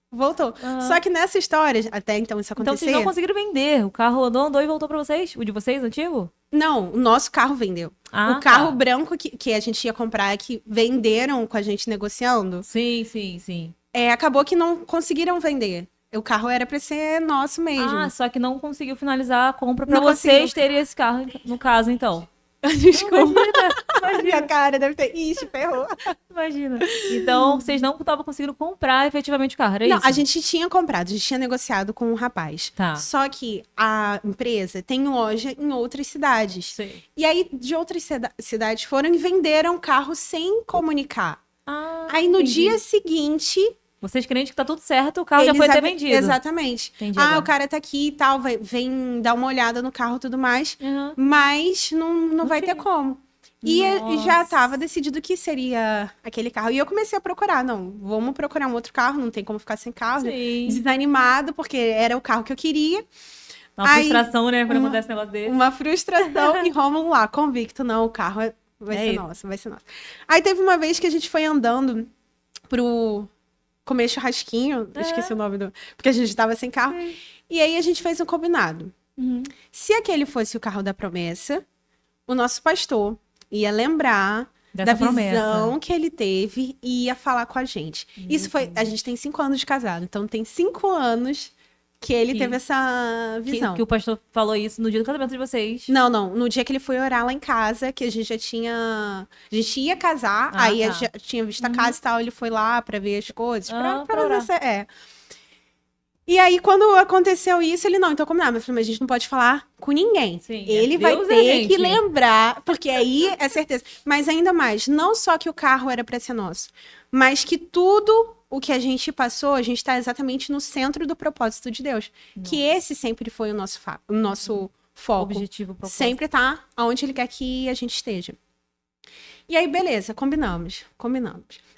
A: voltou. Só que nessa história, até então isso acontecia...
B: Então vocês não conseguiram vender. O carro andou e voltou para vocês? O de vocês, antigo?
A: Não, o nosso carro vendeu.
B: Ah,
A: O carro
B: tá.
A: branco que a gente ia comprar, que venderam com a gente negociando,
B: Sim.
A: acabou que não conseguiram vender. O carro era pra ser nosso mesmo.
B: Ah, só que não conseguiu finalizar a compra pra
A: Não conseguiu.
B: vocês terem esse carro, no caso, então.
A: Desculpa.
B: Imagina,
A: Minha cara deve ter. Ixi, ferrou.
B: imagina. Então, vocês não estavam conseguindo comprar efetivamente o carro, era
A: Não,
B: isso?
A: a gente tinha comprado, a gente tinha negociado com um rapaz.
B: Tá.
A: Só que a empresa tem loja em outras cidades.
B: Sei.
A: E aí, de outras cidades foram e venderam o carro sem comunicar.
B: Ah,
A: Aí, no
B: entendi.
A: dia seguinte,
B: Vocês crentes que tá tudo certo, o carro já
A: eles
B: foi até
A: avi-
B: vendido.
A: Exatamente.
B: Entendi
A: Ah,
B: agora.
A: o cara tá aqui e tal, vem dar uma olhada no carro e tudo mais.
B: Aham.
A: Mas não vai ter
B: tinha.
A: como. E já
B: Nossa.
A: estava decidido que seria aquele carro. E eu comecei a procurar. Não, vamos procurar um outro carro, não tem como ficar sem carro.
B: Sim.
A: Desanimado, porque era o carro que eu queria.
B: Uma
A: Aí,
B: frustração, né, quando
A: uma-
B: acontece um negócio desse.
A: Uma frustração e Rômulo lá, convicto. Não, o carro vai
B: É
A: ser
B: isso.
A: nosso, vai ser nosso. Aí teve uma vez que a gente foi andando pro comer churrasquinho. Eu esqueci o nome do... Porque a gente estava sem carro.
B: Sim.
A: E aí a gente fez um combinado.
B: Uhum.
A: Se aquele fosse o carro da promessa, o nosso pastor ia lembrar
B: Dessa
A: da
B: promessa.
A: visão que ele teve e ia falar com a gente. Isso foi. A gente tem 5 anos de casado, então tem 5 anos que ele
B: Que-
A: teve essa visão.
B: Que o pastor falou isso no dia do casamento de vocês.
A: Não, no dia que ele foi orar lá em casa, que a gente já tinha. A gente ia casar,
B: Ah,
A: aí
B: tá.
A: já tinha visto a casa e tal, ele foi lá pra ver as coisas,
B: Ah,
A: pra
B: pra orar.
A: fazer essa. E aí, quando aconteceu isso, ele não, então combinado. Eu falei, mas a gente não pode falar com ninguém.
B: Sim,
A: Ele
B: é
A: vai
B: Deus,
A: ter
B: é gente.
A: que lembrar, porque aí é certeza. Mas ainda mais, não só que o carro era pra ser nosso, mas que tudo o que a gente passou, a gente tá exatamente no centro do propósito de Deus. Que esse sempre foi o nosso, o nosso foco.
B: Objetivo, propósito.
A: Sempre tá onde ele quer que a gente esteja. E aí, beleza, combinamos.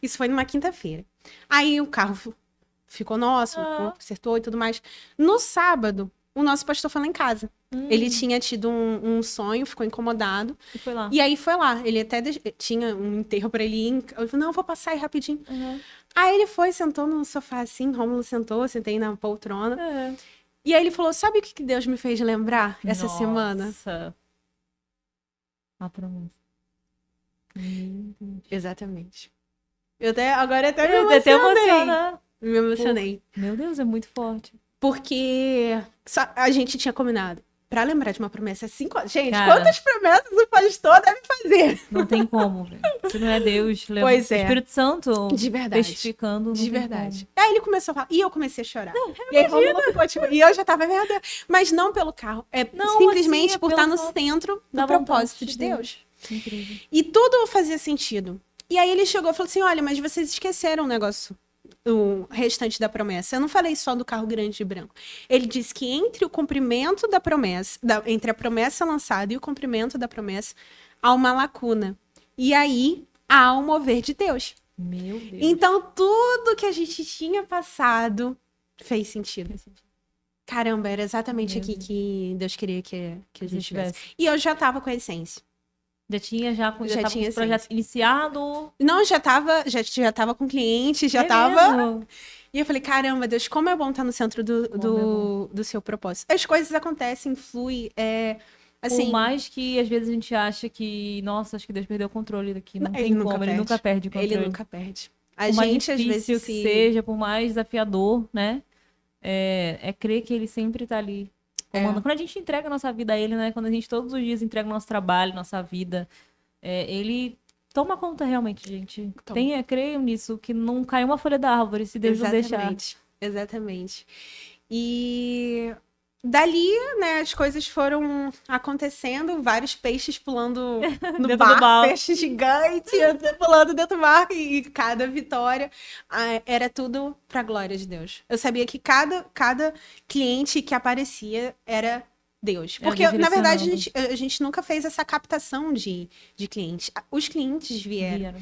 A: Isso foi numa quinta-feira. Aí o carro ficou nosso, consertou e tudo mais. No sábado, o nosso pastor foi lá em casa. Ele tinha tido um sonho, ficou incomodado.
B: E foi lá.
A: E aí foi lá. Ele até tinha um enterro pra ele ir. Eu falei, não, eu vou passar aí rapidinho.
B: Uhum.
A: Aí ele foi, sentou no sofá assim, Rômulo sentou, sentei na poltrona.
B: É.
A: E aí ele falou, sabe o que Deus me fez lembrar essa semana?
B: Nossa. A promessa. Meu Deus.
A: Exatamente. Agora até me
B: Eu até
A: emocionei.
B: emociona.
A: Me emocionei.
B: Meu Deus, é muito forte.
A: Porque a gente tinha combinado. Pra lembrar de uma promessa 5 anos. Gente,
B: Cara.
A: quantas promessas o pastor deve fazer?
B: Não tem como, velho. Se não é Deus,
A: Pois
B: o
A: é.
B: Espírito Santo
A: De verdade.
B: testificando. não
A: De
B: tem
A: verdade. Aí ele começou a falar. E eu comecei a chorar. E aí Rômulo ficou, tipo, e eu já tava, meu Deus. Mas não pelo carro. É
B: Não,
A: simplesmente
B: assim, é
A: por
B: pelo
A: estar no
B: foco
A: centro
B: da
A: do propósito
B: vontade
A: de
B: de Deus.
A: Deus.
B: como. Incrível.
A: E tudo fazia sentido. E aí ele chegou e falou assim: olha, mas vocês esqueceram o negócio. O restante da promessa. Eu não falei só do carro grande e branco. Ele disse que entre o cumprimento da promessa, entre a promessa lançada e o cumprimento da promessa, há uma lacuna. E aí há o mover de Deus.
B: Meu Deus.
A: Então tudo que a gente tinha passado fez sentido. Caramba, era exatamente
B: Meu
A: aqui
B: Deus.
A: que Deus queria que a
B: Se
A: gente tivesse.
B: tivesse.
A: E eu já tava com a essência.
B: Já tinha, já
A: Já
B: tava
A: tinha
B: com o projeto iniciado.
A: Não, já tava com cliente, já
B: É
A: tava.
B: mesmo?
A: E eu falei, caramba, Deus, como é bom estar no centro do seu propósito. As coisas acontecem, flui, assim...
B: Por mais que às vezes a gente acha que, nossa, acho que Deus perdeu o controle daqui. Não
A: Ele
B: tem
A: nunca
B: como, ele
A: perde.
B: nunca perde o controle.
A: Ele nunca perde. A
B: Por mais
A: gente, às
B: difícil
A: vezes,
B: que seja, por mais desafiador, né? É crer que ele sempre tá ali. Comandando. Quando a gente entrega a nossa vida a ele, né? Quando a gente todos os dias entrega o nosso trabalho, nossa vida, ele toma conta realmente, gente.
A: Toma.
B: Creio nisso, que não cai uma folha da árvore se Deus não deixar.
A: Exatamente. E dali, né, as coisas foram acontecendo, vários peixes pulando no
B: Dentro do
A: mar,
B: balde.
A: peixe gigante pulando dentro do mar, e cada vitória era tudo pra glória de Deus. Eu sabia que cada cliente que aparecia era Deus.
B: Era
A: Porque,
B: Deus
A: na verdade,
B: direcionando.
A: a gente nunca fez essa captação de clientes. Os clientes vieram.
B: Vieram.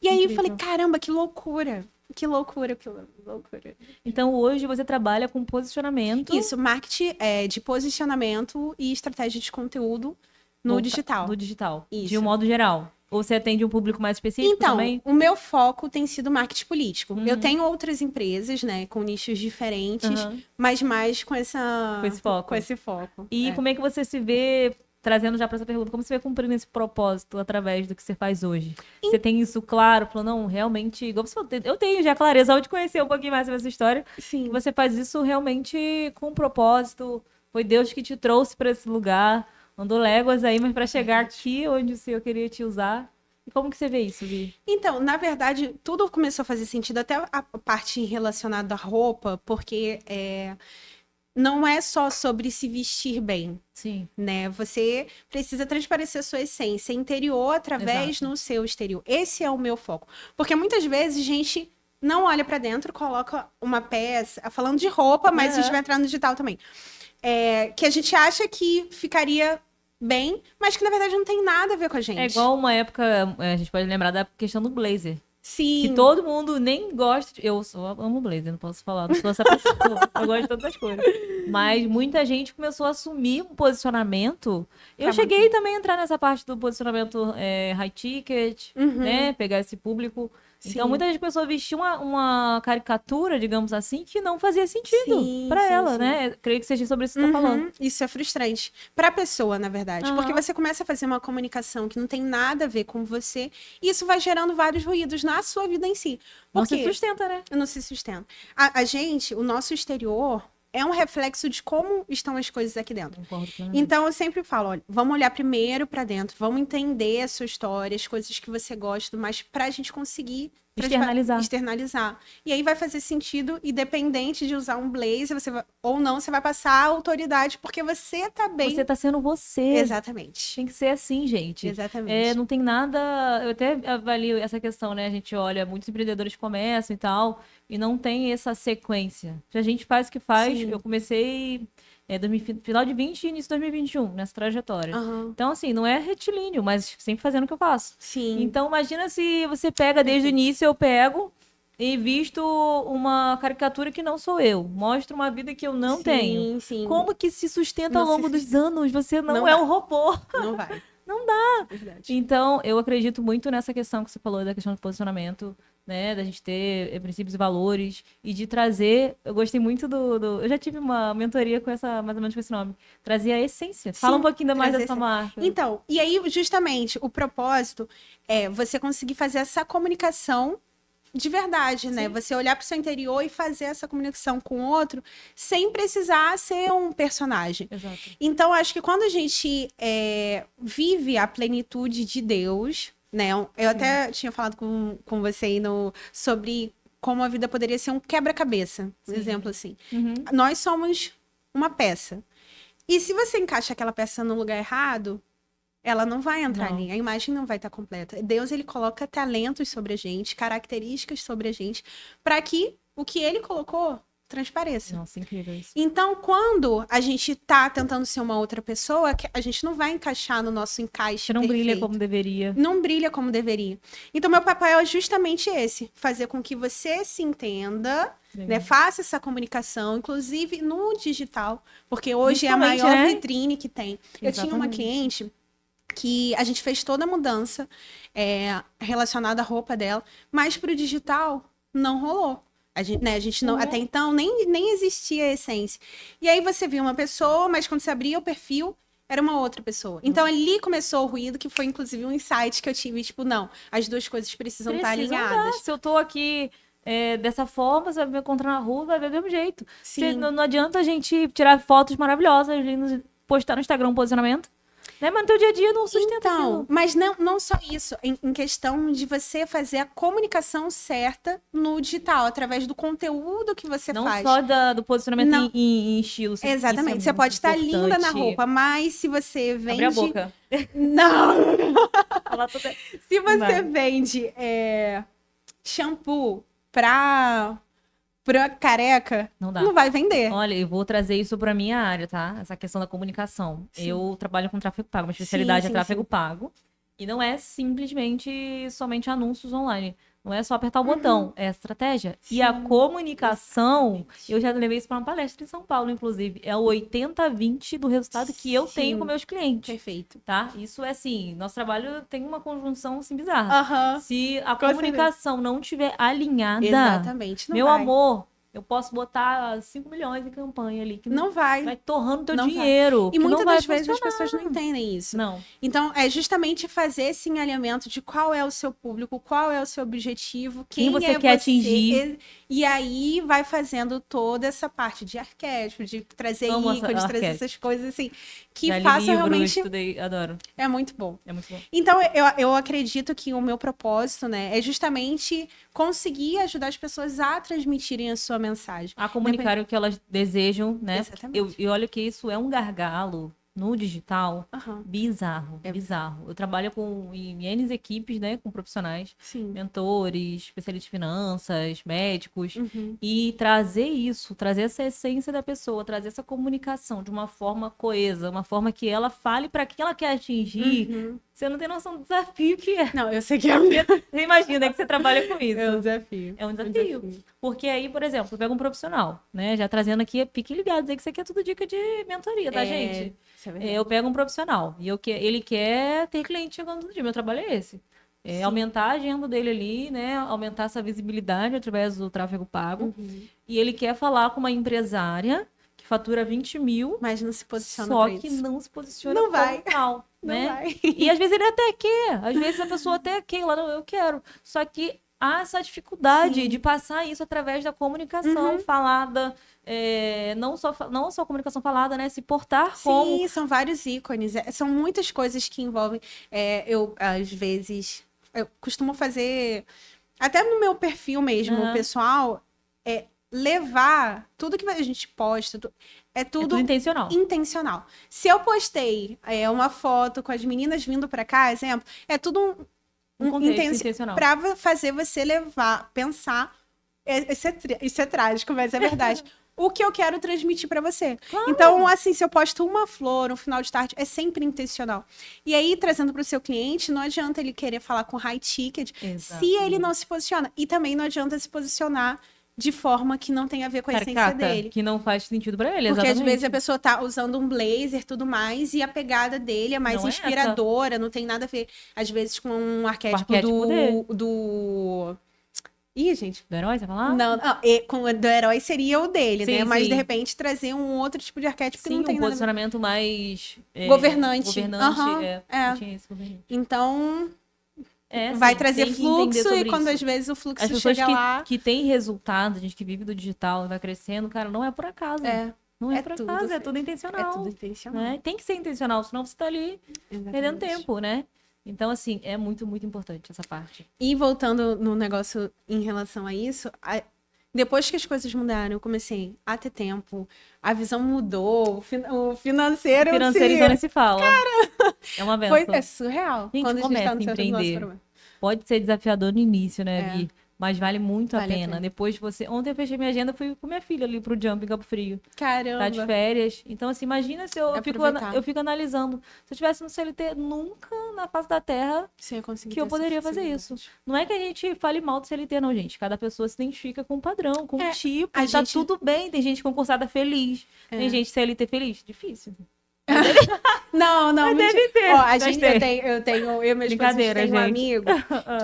A: E aí eu
B: Incrível.
A: falei, caramba, que loucura. Que loucura, que loucura.
B: Então hoje você trabalha com posicionamento.
A: Isso, marketing de posicionamento e estratégia de conteúdo no digital.
B: No digital.
A: Isso.
B: De um modo geral. Ou você atende um público mais específico
A: Então,
B: também?
A: o meu foco tem sido marketing político.
B: Uhum.
A: Eu tenho outras empresas, né, com nichos diferentes,
B: Aham.
A: mas mais com
B: Com esse foco.
A: Com esse foco.
B: E como é que você se vê trazendo já para essa pergunta, como você vai cumprindo esse propósito através do que você faz hoje? Você tem isso claro? Falou, não, realmente, igual você falou, eu tenho já clareza ao te conhecer um pouquinho mais sobre essa história.
A: Sim.
B: Você faz isso realmente com um propósito. Foi Deus que te trouxe para esse lugar. Andou léguas aí, mas para chegar aqui onde o Senhor queria te usar. E como que você vê isso, Vi?
A: Então, na verdade, tudo começou a fazer sentido, até a parte relacionada à roupa, porque não é só sobre se vestir bem,
B: Sim.
A: né? Você precisa transparecer a sua essência interior através
B: Exato.
A: no seu exterior. Esse é o meu foco. Porque muitas vezes a gente não olha pra dentro, coloca uma peça, falando de roupa, mas a gente vai entrar no digital também. Que a gente acha que ficaria bem, mas que na verdade não tem nada a ver com a gente.
B: É igual uma época, a gente pode lembrar da questão do blazer.
A: Sim.
B: Que todo mundo nem gosta. Eu amo blazer, não posso falar, não sou essa pessoa. Eu gosto de tantas coisas. Mas muita gente começou a assumir um posicionamento. Eu cheguei também a entrar nessa parte do posicionamento high ticket, né? Pegar esse público. Então,
A: Sim.
B: muita gente começou a vestir uma caricatura, digamos assim, que não fazia sentido pra ela, né? Eu creio que seja sobre isso que você tá falando.
A: Isso é frustrante. Pra pessoa, na verdade. Porque você começa a fazer uma comunicação que não tem nada a ver com você, e isso vai gerando vários ruídos na sua vida em si.
B: Não
A: Porque
B: se sustenta, né?
A: não se sustenta. A gente, o nosso exterior, é um reflexo de como estão as coisas aqui dentro.
B: Concordo plenamente.
A: Então, eu sempre falo, olha, vamos olhar primeiro pra dentro, vamos entender a sua história, as coisas que você gosta, mas pra gente conseguir externalizar. E aí vai fazer sentido, independente de usar um blazer, você vai, ou não, você vai passar a autoridade, porque você tá bem.
B: Você tá sendo você.
A: Exatamente.
B: Tem que ser assim, gente.
A: Exatamente.
B: Não tem nada. Eu até avalio essa questão, né? A gente olha, muitos empreendedores começam e tal, e não tem essa sequência. Se a gente faz o que faz,
A: Sim.
B: eu comecei final de 20 e início de 2021, nessa trajetória. Então, assim, não é retilíneo, mas sempre fazendo o que eu faço.
A: Sim.
B: Então, imagina se você pega desde o início, eu pego e visto uma caricatura que não sou eu. Mostro uma vida que eu não tenho.
A: Sim.
B: Como que se sustenta
A: Não
B: ao longo
A: se
B: dos anos? Você não
A: Não
B: é
A: vai.
B: um robô.
A: Não vai.
B: Não dá.
A: Verdade.
B: Então, eu acredito muito nessa questão que você falou, da questão do posicionamento, né? Da gente ter princípios e valores e de trazer. Eu gostei muito eu já tive uma mentoria com essa, mais ou menos com esse nome. Trazer a essência. Fala um pouquinho mais
A: trazer
B: dessa marca.
A: Então, e aí, justamente, o propósito é você conseguir fazer essa comunicação de verdade, né? Você olhar para o seu interior e fazer essa comunicação com o outro sem precisar ser um personagem.
B: Exato.
A: Então, acho que quando a gente vive a plenitude de Deus, né? Eu até tinha falado com você aí sobre como a vida poderia ser um quebra-cabeça, um exemplo assim. Nós somos uma peça. E se você encaixa aquela peça no lugar errado, ela não vai entrar ali, a imagem não vai estar completa. Deus, ele coloca talentos sobre a gente, características sobre a gente, para que o que ele colocou transpareça.
B: Nossa, incrível isso.
A: Então, quando a gente tá tentando ser uma outra pessoa, a gente não vai encaixar no nosso encaixe
B: Você não
A: perfeito.
B: brilha como deveria.
A: Não brilha como deveria. Então, meu papel é justamente esse, fazer com que você se entenda, né, faça essa comunicação, inclusive no digital, porque hoje é a maior vitrine que tem. Eu tinha uma cliente que a gente fez toda a mudança relacionada à roupa dela, mas para o digital não rolou. A gente não, até então nem existia a essência. E aí você viu uma pessoa, mas quando você abria o perfil, era uma outra pessoa. Então ali começou o ruído, que foi inclusive um insight que eu tive, tipo, não, as duas coisas precisam estar alinhadas.
B: Se eu tô aqui dessa forma, você vai me encontrar na rua, vai ver do mesmo jeito. Não adianta a gente tirar fotos maravilhosas, postar no Instagram um posicionamento. Né? Mas no teu dia a dia não sustenta aquilo.
A: Mas não só isso, em questão de você fazer a comunicação certa no digital, através do conteúdo que você faz.
B: Não só do posicionamento em estilo.
A: Exatamente, você pode estar linda na roupa, mas se você vende...
B: Abre a boca.
A: Não! Se você vende shampoo pra careca, não vai vender.
B: Olha, eu vou trazer isso pra minha área, tá? Essa questão da comunicação. Sim. Eu trabalho com tráfego pago, minha especialidade é tráfego pago. E não é simplesmente somente anúncios online. Não é só apertar o botão, é estratégia. Sim. E a comunicação, eu já levei isso para uma palestra em São Paulo, inclusive. É o 80-20 do resultado que eu tenho com meus clientes.
A: Perfeito.
B: Tá? Isso é assim, nosso trabalho tem uma conjunção assim bizarra. Se a comunicação não estiver alinhada,
A: exatamente, não
B: meu
A: vai.
B: amor, eu posso botar 5 milhões em campanha ali. Que
A: Não vai.
B: Vai torrando teu
A: Não
B: dinheiro.
A: E
B: que
A: muitas
B: não vai
A: das vezes as
B: funcionar.
A: pessoas não entendem isso.
B: Não.
A: Então, é justamente fazer esse alinhamento de qual é o seu público, qual é o seu objetivo,
B: Quem você
A: é
B: quer atingir.
A: E aí vai fazendo toda essa parte de arquétipo, de trazer
B: Amo
A: ícones, de trazer
B: arquétipo.
A: essas coisas assim, que
B: Já li
A: façam
B: livro,
A: realmente...
B: estudei, adoro.
A: É muito bom.
B: É muito bom.
A: Então, eu acredito que o meu propósito, né, é justamente conseguir ajudar as pessoas a transmitirem a sua mensagem.
B: A comunicar o que elas desejam, né?
A: Exatamente.
B: E olha que isso é um gargalo no digital
A: Aham.
B: bizarro,
A: É.
B: bizarro. Eu trabalho em N equipes, né, com profissionais,
A: Sim.
B: mentores, especialistas em finanças, médicos,
A: Uhum.
B: e trazer essa essência da pessoa, trazer essa comunicação de uma forma coesa, uma forma que ela fale para quem ela quer atingir.
A: Uhum.
B: Você não tem noção do desafio que é.
A: Não, eu sei que é um
B: Você imagina que você trabalha com isso.
A: desafio.
B: É um desafio. Porque aí, por exemplo, eu pego um profissional, né? Já trazendo aqui, fiquem ligados aí que isso aqui é tudo dica de mentoria, tá, gente?
A: Isso é verdade.
B: Eu pego um profissional e ele quer ter cliente chegando todo dia. Meu trabalho é esse.
A: Sim.
B: Aumentar a agenda dele ali, né? Aumentar essa visibilidade através do tráfego pago.
A: Uhum.
B: E ele quer falar com uma empresária que fatura 20 mil,
A: Mas não se posiciona
B: só
A: pra
B: que
A: isso.
B: não se posiciona
A: Não
B: como
A: vai.
B: tal,
A: Não
B: né?
A: vai.
B: E às vezes ele até quer, às vezes a pessoa até quer, lá não, eu quero. Só que há essa dificuldade
A: Sim.
B: de passar isso através da comunicação falada, não só comunicação falada, né? Se portar como.
A: Sim, são vários ícones. São muitas coisas que envolvem. Eu, às vezes, eu costumo fazer, até no meu perfil mesmo,
B: Aham.
A: pessoal, levar tudo que a gente posta, é
B: É
A: tudo
B: tudo intencional.
A: intencional. Se eu postei uma foto com as meninas vindo pra cá, exemplo, é tudo
B: Um contexto intencional.
A: para fazer você pensar. Isso é trágico, mas é verdade. O que eu quero transmitir pra você.
B: Claro.
A: Então, assim, se eu posto uma flor no final de tarde, é sempre intencional. E aí, trazendo pro seu cliente, não adianta ele querer falar com high ticket se ele não se posiciona. E também não adianta se posicionar de forma que não tem a ver com a essência
B: Caricata,
A: dele.
B: que não faz sentido pra ele,
A: Porque
B: exatamente.
A: às vezes a pessoa tá usando um blazer e tudo mais, e a pegada dele é mais
B: Não é
A: inspiradora, não tem nada a ver, às vezes, com um arquétipo,
B: arquétipo dele.
A: do. Ih, gente.
B: Do herói, você vai falar?
A: Não, com o do herói seria o dele,
B: Sim,
A: né? Mas
B: sim.
A: de repente trazer um outro tipo de arquétipo que
B: Sim,
A: não tem
B: um
A: nada a ver.
B: posicionamento mais...
A: Governante.
B: Governante,
A: Aham,
B: eu tinha esse governante.
A: Então,
B: Sim,
A: vai trazer
B: tem que entender
A: fluxo, e
B: sobre
A: quando
B: isso.
A: às vezes o
B: As
A: fluxo
B: pessoas
A: chega lá.
B: que têm resultado, a gente que vive do digital e vai crescendo, cara, não é por acaso. Não é por
A: tudo,
B: acaso, é tudo intencional.
A: É tudo intencional.
B: Né? Tem que ser intencional, senão você tá ali perdendo
A: Exatamente.
B: tempo, né? Então, assim, é muito, muito importante essa parte.
A: E voltando no negócio em relação a isso, depois que as coisas mudaram, eu comecei a ter tempo, a visão mudou, o financeiro...
B: Financeiro nem se fala. É uma benção.
A: É surreal.
B: Gente,
A: quando a gente
B: começa
A: tá
B: a
A: no centro do nosso
B: empreender.
A: problema.
B: Pode ser desafiador no início, né,
A: É.
B: Vi? Mas vale muito a
A: Vale a
B: pena.
A: pena.
B: Depois você... Ontem eu fechei minha agenda, fui com minha filha ali pro Jump em Campo Frio.
A: Caramba.
B: Tá de férias. Então, assim, imagina se eu
A: Aproveitar.
B: eu fico analisando. Se eu estivesse no CLT, nunca na face da Terra
A: Sim, eu consegui
B: que eu
A: ter essa
B: poderia fazer isso.
A: flexibilidade.
B: Não é que a gente fale mal do CLT, não, gente. Cada pessoa se identifica com um padrão, com um tipo.
A: a
B: E tá
A: gente-
B: tudo bem. Tem gente concursada feliz. Tem gente CLT feliz. Difícil.
A: Não,
B: Mas
A: mentira.
B: deve ter.
A: Ó,
B: Mas
A: eu e meus esposos
B: Brincadeira,
A: tem um
B: gente.
A: amigo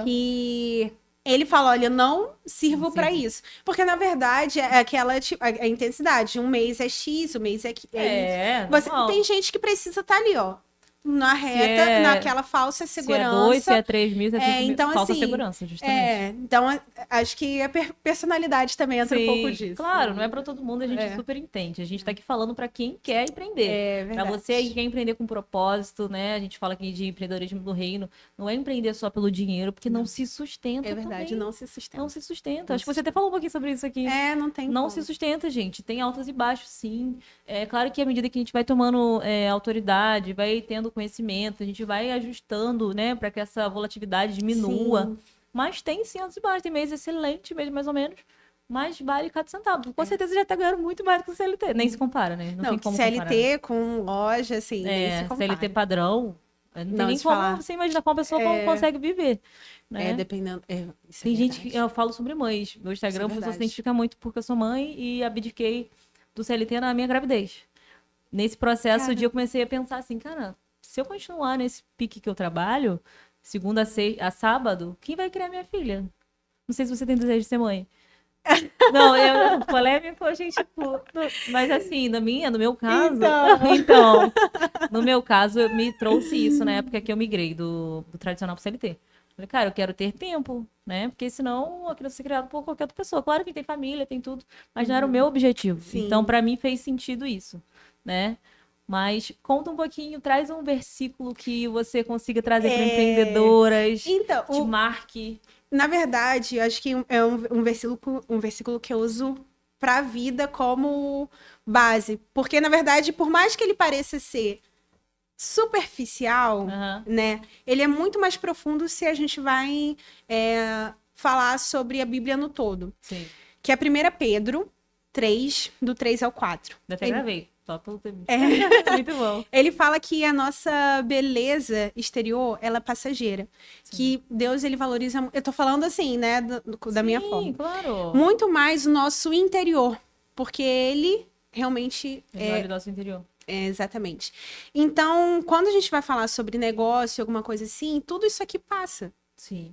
A: que ele fala, olha, eu não sirvo
B: Não
A: pra
B: sirvo.
A: isso. Porque, na verdade, é aquela, tipo, a intensidade. Um mês é X, um mês é...
B: normal.
A: Tem gente que precisa estar ali, ó. Na reta,
B: é-
A: naquela falsa
B: Se é
A: segurança.
B: 2, se é 3 mil, se é 5 mil.
A: então,
B: Falta
A: assim,
B: segurança, justamente.
A: Então acho que a personalidade também entra um pouco
B: Sim,
A: disso.
B: claro, não é pra todo mundo, a gente
A: É.
B: super entende. A gente tá aqui falando pra quem quer empreender.
A: É
B: Pra
A: verdade.
B: você aí que quer empreender com propósito, né? A gente fala aqui de empreendedorismo do reino. Não é empreender só pelo dinheiro, porque não se sustenta
A: É verdade,
B: também.
A: não se sustenta.
B: Não se sustenta.
A: Não
B: Acho que
A: se
B: você até falou um pouquinho sobre isso aqui.
A: Não tem
B: Não
A: como.
B: se sustenta, gente. Tem altos e baixos, sim. É claro que à medida que a gente vai tomando autoridade, vai tendo conhecimento, a gente vai ajustando, né, para que essa volatilidade diminua.
A: Sim.
B: Mas tem sim altos e baixos. Tem mês excelente, mês mais ou menos. Mas vale cada centavo. Com certeza já tá ganhando muito mais do que o CLT. Nem se compara, né? Não tem como
A: CLT com loja, assim, nem se compara.
B: CLT padrão. Não tem
A: Não,
B: nem
A: se
B: como
A: falar.
B: você imaginar como a pessoa consegue viver. Né?
A: Dependendo. Isso
B: Tem
A: é
B: gente
A: verdade.
B: que eu falo sobre mães. Meu Instagram, a pessoa se
A: verdade.
B: identifica muito porque eu sou mãe e abdiquei do CLT na minha gravidez. Nesse processo,
A: Cara.
B: o dia eu comecei a pensar assim, cara, se eu continuar nesse pique que eu trabalho, segunda a sábado, quem vai criar minha filha? Não sei se você tem desejo de ser mãe. Não, é polêmico, a gente. Mas assim, no meu caso.
A: Então.
B: Então, no meu caso, me trouxe isso na época que eu migrei do tradicional pro CLT. Falei, cara, eu quero ter tempo, né? Porque senão aquilo vai ser criado por qualquer outra pessoa. Claro que tem família, tem tudo, mas não era o meu objetivo.
A: Sim.
B: Então, pra mim, fez sentido isso, né? Mas conta um pouquinho, traz um versículo que você consiga trazer para empreendedoras,
A: Então,
B: te marque.
A: na verdade, eu acho que é um versículo que eu uso para a vida como base. Porque, na verdade, por mais que ele pareça ser superficial,
B: Aham.
A: né? Ele é muito mais profundo se a gente vai falar sobre a Bíblia no todo.
B: Sim.
A: Que é 1 Pedro 3, do 3 ao 4.
B: Eu até gravei. Só pelo tempo.
A: É.
B: Muito bom.
A: Ele fala que a nossa beleza exterior, ela é passageira.
B: Sim.
A: Que Deus, ele valoriza... Eu tô falando assim, né? Da minha forma.
B: Sim, claro.
A: Muito mais o nosso interior. Porque ele realmente
B: Ele olha o nosso interior.
A: exatamente. Então, quando a gente vai falar sobre negócio, alguma coisa assim, tudo isso aqui passa.
B: Sim.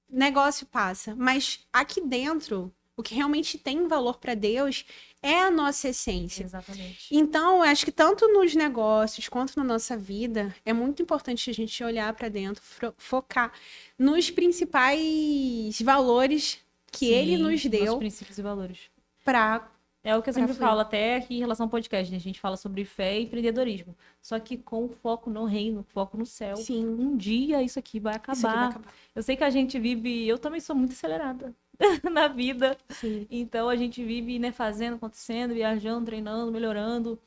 A: Negócio passa. Mas aqui dentro, o que realmente tem valor para Deus é a nossa essência.
B: Exatamente.
A: Então, eu acho que tanto nos negócios quanto na nossa vida, é muito importante a gente olhar para dentro, focar nos principais valores que ele nos
B: Sim,
A: deu
B: nossos princípios e valores.
A: para
B: É o que eu sempre
A: fluir.
B: falo, até aqui em relação ao podcast, né? A gente fala sobre fé e empreendedorismo. Só que com foco no reino, foco no céu.
A: Sim.
B: Um dia isso aqui vai acabar.
A: Isso aqui vai acabar.
B: Eu sei que a gente vive... Eu também sou muito acelerada na vida.
A: Sim.
B: Então a gente vive, né, fazendo, acontecendo, viajando, treinando, melhorando.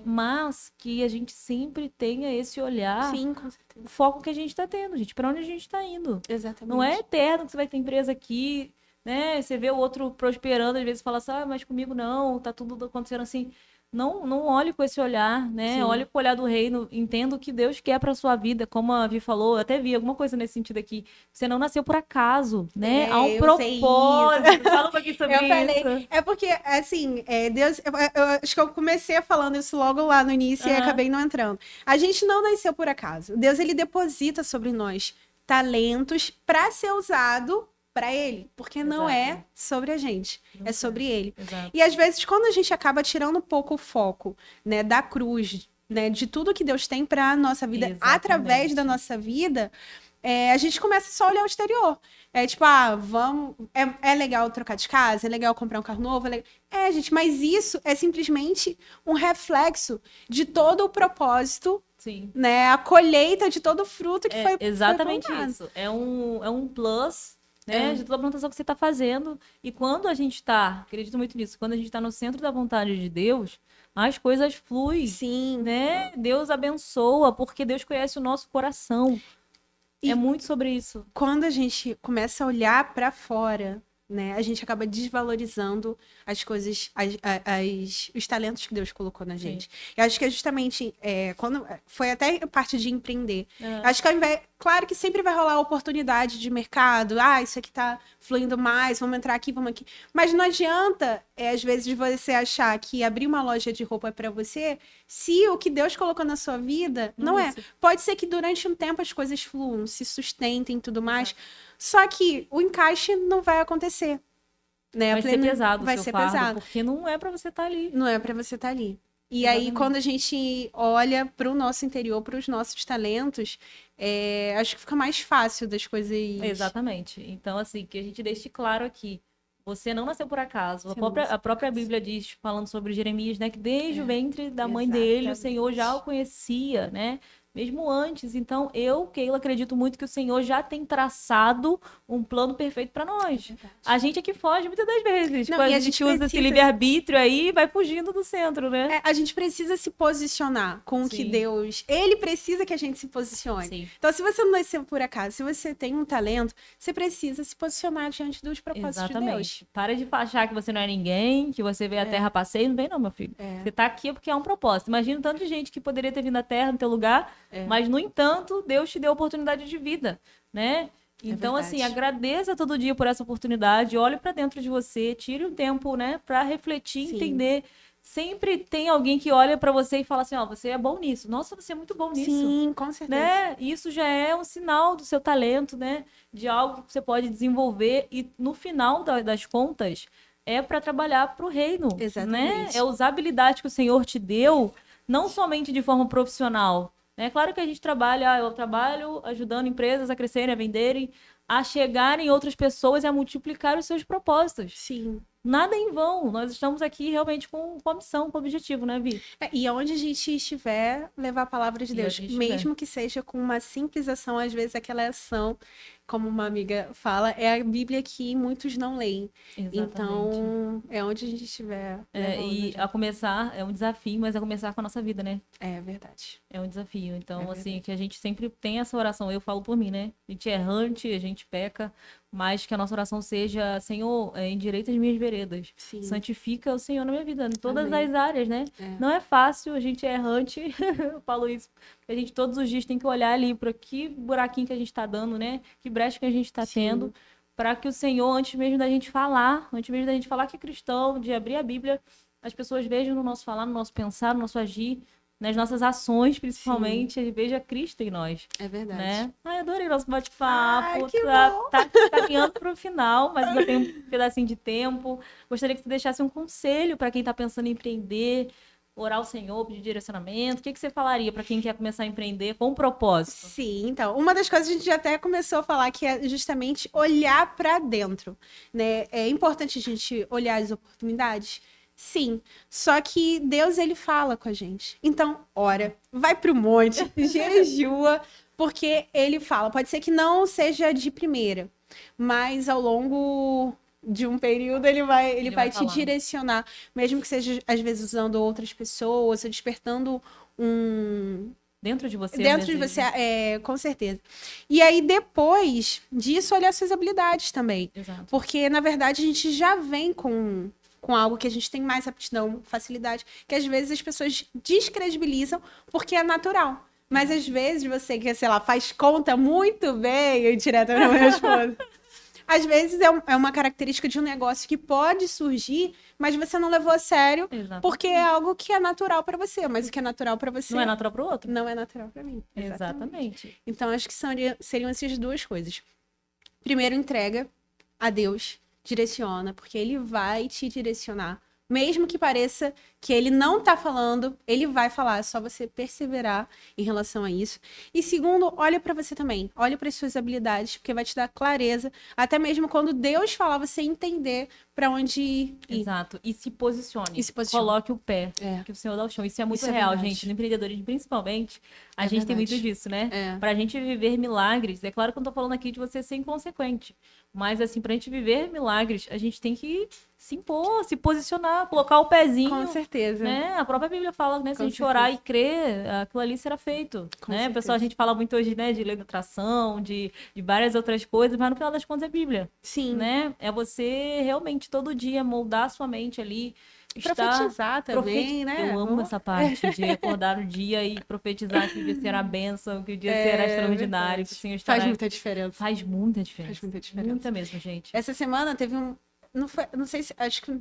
B: Mas que a gente sempre tenha esse olhar,
A: Sim, com certeza.
B: o foco que a gente tá tendo, gente. Pra onde a gente tá indo?
A: Exatamente.
B: Não é eterno que você vai ter empresa aqui, né? Você vê o outro prosperando, às vezes fala assim, mas comigo não, tá tudo acontecendo assim. Não olhe com esse olhar, né?
A: Sim.
B: Olhe com o olhar do reino, entenda o que Deus quer pra sua vida, como a Vi falou, eu até vi alguma coisa nesse sentido aqui. Você não nasceu por acaso, né? Há um
A: eu sei
B: propósito. Fala um pouquinho sobre
A: Eu falei,
B: isso.
A: é porque, assim, Deus, eu acho que eu comecei falando isso logo lá no início e
B: Aham.
A: acabei não entrando. A gente não nasceu por acaso. Deus, ele deposita sobre nós talentos para ser usado para ele, porque não é
B: Exato.
A: sobre a gente,
B: Não
A: é sobre ele.
B: Exato.
A: E às vezes, quando a gente acaba tirando um pouco o foco, né, da cruz, né, de tudo que Deus tem para nossa vida,
B: Exatamente.
A: através da nossa vida, a gente começa só a olhar o exterior. É tipo, vamos. É legal trocar de casa, é legal comprar um carro novo. Gente, mas isso é simplesmente um reflexo de todo o propósito,
B: Sim.
A: né? A colheita de todo o fruto que foi
B: Exatamente
A: plantado.
B: isso. É um plus, né, de toda a plantação que você está fazendo. E quando a gente está, acredito muito nisso, quando a gente está no centro da vontade de Deus, as coisas fluem,
A: Sim.
B: né? Deus abençoa, porque Deus conhece o nosso coração.
A: E-
B: É muito sobre isso.
A: Quando a gente começa a olhar para fora, né, a gente acaba desvalorizando as coisas, os talentos que Deus colocou na gente. Eu acho que é justamente quando foi até a parte de empreender. Acho que claro que sempre vai rolar oportunidade de mercado. Isso aqui tá fluindo mais, vamos entrar aqui, vamos aqui. Mas não adianta, às vezes, você achar que abrir uma loja de roupa é para você, se o que Deus colocou na sua vida não é.
B: Isso.
A: Pode ser que durante um tempo as coisas fluam, se sustentem e tudo mais.
B: Exato.
A: Só que o encaixe não vai acontecer. Né?
B: Vai ser pesado
A: vai
B: o seu
A: ser
B: fardo,
A: pesado.
B: porque não é para você estar ali.
A: Não é para você estar ali. E
B: Exatamente.
A: aí, quando a gente olha para o nosso interior, para os nossos talentos, acho que fica mais fácil das coisas.
B: Exatamente. Então, assim, que a gente deixe claro aqui. Você não nasceu por acaso.
A: Você não nasceu
B: A própria Bíblia diz, falando sobre Jeremias, né? Que desde o ventre da mãe
A: exatamente.
B: dele, o Senhor já o conhecia, né? Mesmo antes. Então, Keila, acredito muito que o Senhor já tem traçado um plano perfeito para nós. A gente é que foge muitas das vezes.
A: Não,
B: Quando
A: e
B: a gente usa esse livre-arbítrio aí, vai fugindo do centro, né?
A: A gente precisa se posicionar com o que
B: Sim.
A: Deus... Ele precisa que a gente se posicione.
B: Sim.
A: Então, se você não nasceu por acaso, se você tem um talento, você precisa se posicionar diante dos propósitos de Deus.
B: Exatamente. Para de achar que você não é ninguém, que você veio à Terra a passeio. Não vem não, meu filho. Você tá aqui porque é um propósito. Imagina o tanto de gente que poderia ter vindo à Terra no teu lugar, mas, no entanto, Deus te deu oportunidade de vida, né? Então, assim, agradeça todo dia por essa oportunidade, olhe para dentro de você, tire um tempo, né, para refletir,
A: Sim.
B: entender. Sempre tem alguém que olha para você e fala assim, você é bom nisso. Nossa, você é muito bom nisso.
A: Sim, com certeza.
B: Né? Isso já é um sinal do seu talento, né? De algo que você pode desenvolver e no final das contas, é para trabalhar para o reino, né?
A: Exatamente.
B: É usar a habilidade que o Senhor te deu, não somente de forma profissional. É claro que a gente trabalha, eu trabalho ajudando empresas a crescerem, a venderem, a chegarem outras pessoas e a multiplicar os seus propósitos.
A: Sim.
B: Nada em vão. Nós estamos aqui realmente com a missão, com o objetivo, né, Vi?
A: E onde a gente estiver, levar a palavra de
B: E
A: Deus.
B: onde a gente estiver.
A: Mesmo que seja com uma simples ação, às vezes aquela ação, como uma amiga fala, é a Bíblia que muitos não leem.
B: Exatamente.
A: Então, é onde a gente estiver.
B: E a começar, é um desafio, mas a começar com a nossa vida, né?
A: É verdade.
B: É um desafio. Então,
A: É
B: assim,
A: verdade.
B: que a gente sempre tem essa oração. Eu falo por mim, né? A gente é errante, a gente peca, mas que a nossa oração seja, Senhor, endireita as minhas veredas.
A: Sim.
B: Santifica o Senhor na minha vida, em todas
A: Amém.
B: as áreas, né?
A: É.
B: Não é fácil, a gente é errante, eu falo isso. A gente todos os dias tem que olhar ali para que buraquinho que a gente tá dando, né? Que brecha que a gente tá
A: Sim.
B: tendo, para que o Senhor, antes mesmo da gente falar que é cristão, de abrir a Bíblia, as pessoas vejam no nosso falar, no nosso pensar, no nosso agir, nas nossas ações, principalmente, e veja Cristo em nós.
A: É verdade.
B: Né? Ai, adorei nosso bate-papo.
A: Ai, que bom.
B: Tá caminhando para o final, mas ainda tem um pedacinho de tempo. Gostaria que você deixasse um conselho para quem está pensando em empreender, orar ao Senhor, pedir direcionamento. O que você falaria para quem quer começar a empreender com um propósito?
A: Sim, então, uma das coisas que a gente já até começou a falar que é justamente olhar para dentro, né? É importante a gente olhar as oportunidades. Sim, só que Deus, ele fala com a gente. Então, ora, vai pro monte, jejua, porque ele fala. Pode ser que não seja de primeira, mas ao longo de um período ele vai te
B: falando.
A: direcionar, mesmo que seja às vezes usando outras pessoas, ou despertando um
B: Dentro de você.
A: dentro de você, com certeza. E aí, depois disso, olhar suas habilidades também.
B: Exato.
A: Porque, na verdade, a gente já vem com algo que a gente tem mais aptidão, facilidade, que às vezes as pessoas descredibilizam porque é natural. Mas às vezes você que, sei lá, faz conta muito bem, eu direto para minha esposa. Às vezes é uma característica de um negócio que pode surgir, mas você não levou a sério,
B: Exatamente.
A: porque é algo que é natural para você, mas o que é natural para você
B: Não é natural para o outro.
A: não é natural para mim.
B: Exatamente.
A: Então, acho que seriam essas duas coisas. Primeiro, entrega a Deus, direciona, porque Ele vai te direcionar. Mesmo que pareça que Ele não tá falando, Ele vai falar, é só você perseverar em relação a isso. E segundo, olha para você também, olha para as suas habilidades, porque vai te dar clareza, até mesmo quando Deus falar, você entender para onde ir.
B: Exato. E se posicione.
A: E se posicione.
B: Coloque o pé.
A: É.
B: Que o Senhor dá o chão. Isso é muito
A: Isso é
B: real,
A: verdade.
B: gente. No empreendedorismo, principalmente, a
A: É
B: gente tem
A: verdade.
B: muito disso, né?
A: É.
B: Pra gente viver milagres, é claro que eu não tô falando aqui de você ser inconsequente. Mas, assim, pra gente viver milagres, a gente tem que se impor, se posicionar, colocar o pezinho.
A: Com certeza.
B: Né? A própria Bíblia fala, né? Se
A: Com
B: a gente
A: certeza.
B: orar e crer, aquilo ali será feito.
A: Com
B: Né?
A: certeza.
B: Pessoal, a gente fala muito hoje, né, de lei da atração, de várias outras coisas, mas no final das contas é Bíblia.
A: Sim.
B: Né? É você realmente todo dia moldar a sua mente ali.
A: Profetizar também, né?
B: Eu amo essa parte de acordar no dia e profetizar que o dia será bênção, que o dia será extraordinário, que o Senhor estará...
A: Faz muita diferença.
B: Faz muita diferença.
A: Faz muita diferença.
B: Muita mesmo, gente.
A: Essa semana teve um. Não sei se. Acho que.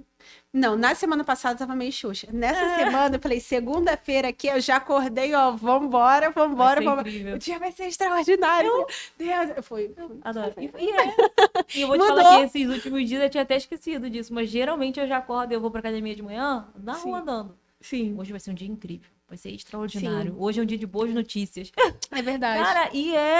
A: Não, na semana passada eu tava meio xuxa. Nessa semana eu falei, segunda-feira aqui eu já acordei, ó, vambora.
B: Vai ser incrível.
A: O dia vai ser extraordinário. Deus. Foi.
B: Adoro. E eu vou te
A: Mudou.
B: falar que esses últimos dias eu tinha até esquecido disso, mas geralmente eu já acordo e eu vou pra academia de manhã, na rua andando.
A: Sim.
B: Hoje vai ser um dia incrível. Vai ser extraordinário. Hoje é um dia de boas notícias.
A: É verdade.
B: Cara,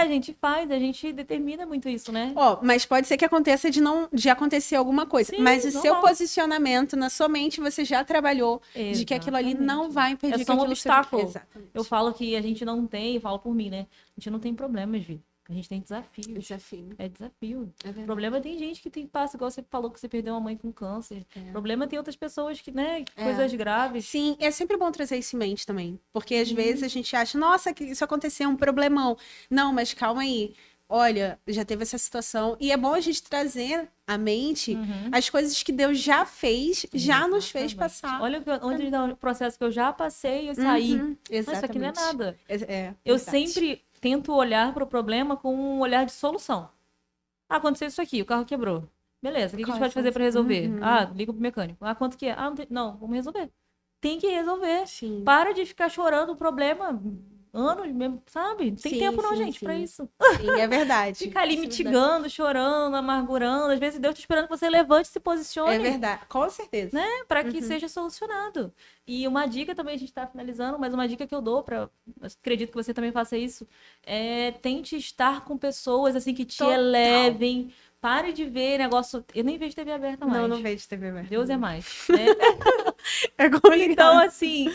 B: a gente faz, a gente determina muito isso, né?
A: Ó, mas pode ser que aconteça de acontecer alguma coisa.
B: Sim,
A: mas o seu
B: normal.
A: posicionamento na sua mente, você já trabalhou de que aquilo ali não
B: Exatamente.
A: vai impedir
B: É
A: que
B: só um
A: aquilo
B: obstáculo.
A: seja... Exatamente.
B: Eu falo que a gente não tem, falo por mim, né? A gente não tem problemas, Vi. A gente tem desafios.
A: Desafio.
B: É desafio.
A: É verdade.
B: Problema tem gente que passa, igual você falou que você perdeu uma mãe com câncer. Problema tem outras pessoas que, né, coisas graves.
A: Sim, é sempre bom trazer isso em mente também. Porque às vezes a gente acha, nossa, que isso aconteceu, é um problemão. Não, mas calma aí. Olha, já teve essa situação. E é bom a gente trazer à mente as coisas que Deus já fez, já nos fez
B: Exatamente.
A: passar.
B: Olha onde o processo que eu já passei e eu saí. Mas isso aqui não é
A: Exatamente.
B: nada.
A: Eu
B: Eu sempre tento olhar para o problema com um olhar de solução. Ah, aconteceu isso aqui, o carro quebrou. Beleza, o que a gente pode fazer para resolver? Ah, liga pro mecânico. Ah, quanto que é? Ah, não, vamos resolver. Tem que resolver.
A: Sim.
B: Para de ficar chorando o problema. anos mesmo, sabe? Não tem
A: Sim,
B: tempo não,
A: sim,
B: gente, pra
A: sim.
B: isso.
A: Sim, é verdade.
B: Ficar ali
A: Isso é verdade.
B: mitigando, chorando, amargurando. Às vezes Deus tá esperando que você levante e se posicione.
A: É verdade, com certeza.
B: Né? Para que seja solucionado. E uma dica também, a gente está finalizando, mas uma dica que eu dou para, acredito que você também faça isso, é tente estar com pessoas assim que te
A: Total.
B: elevem. Pare de ver negócio. Eu nem vejo TV aberta mais.
A: Não vejo TV aberta.
B: Deus é mais, né?
A: É complicado.
B: Então, assim,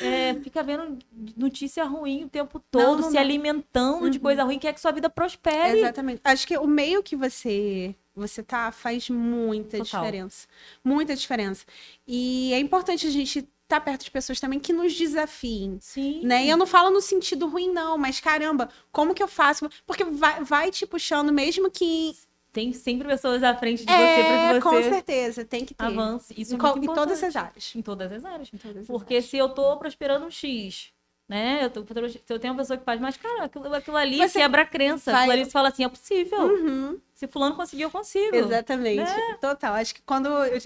B: fica vendo notícia ruim o tempo todo,
A: não
B: se
A: dá.
B: alimentando de coisa ruim, quer que sua vida prospere.
A: Exatamente. Acho que o meio que você tá faz muita
B: Total.
A: diferença. Muita diferença. E é importante a gente estar perto de pessoas também que nos desafiem.
B: Sim.
A: Né? E eu não falo no sentido ruim, não, mas caramba, como que eu faço? Porque vai te puxando, mesmo que.
B: Tem sempre pessoas à frente de você para que
A: com
B: você
A: certeza, tem que ter.
B: avance. Isso é
A: Em
B: muito
A: em
B: importante.
A: todas as áreas.
B: Em todas as áreas.
A: Em todas as
B: Porque
A: áreas.
B: se eu tô prosperando um X, né? Se eu tenho uma pessoa que faz, mas, cara, aquilo ali
A: Você
B: quebra a crença.
A: vai-
B: Aquilo ali você fala assim, é possível.
A: Uhum.
B: Se fulano conseguiu, eu consigo.
A: Exatamente.
B: Né?
A: Total. Acho que quando eu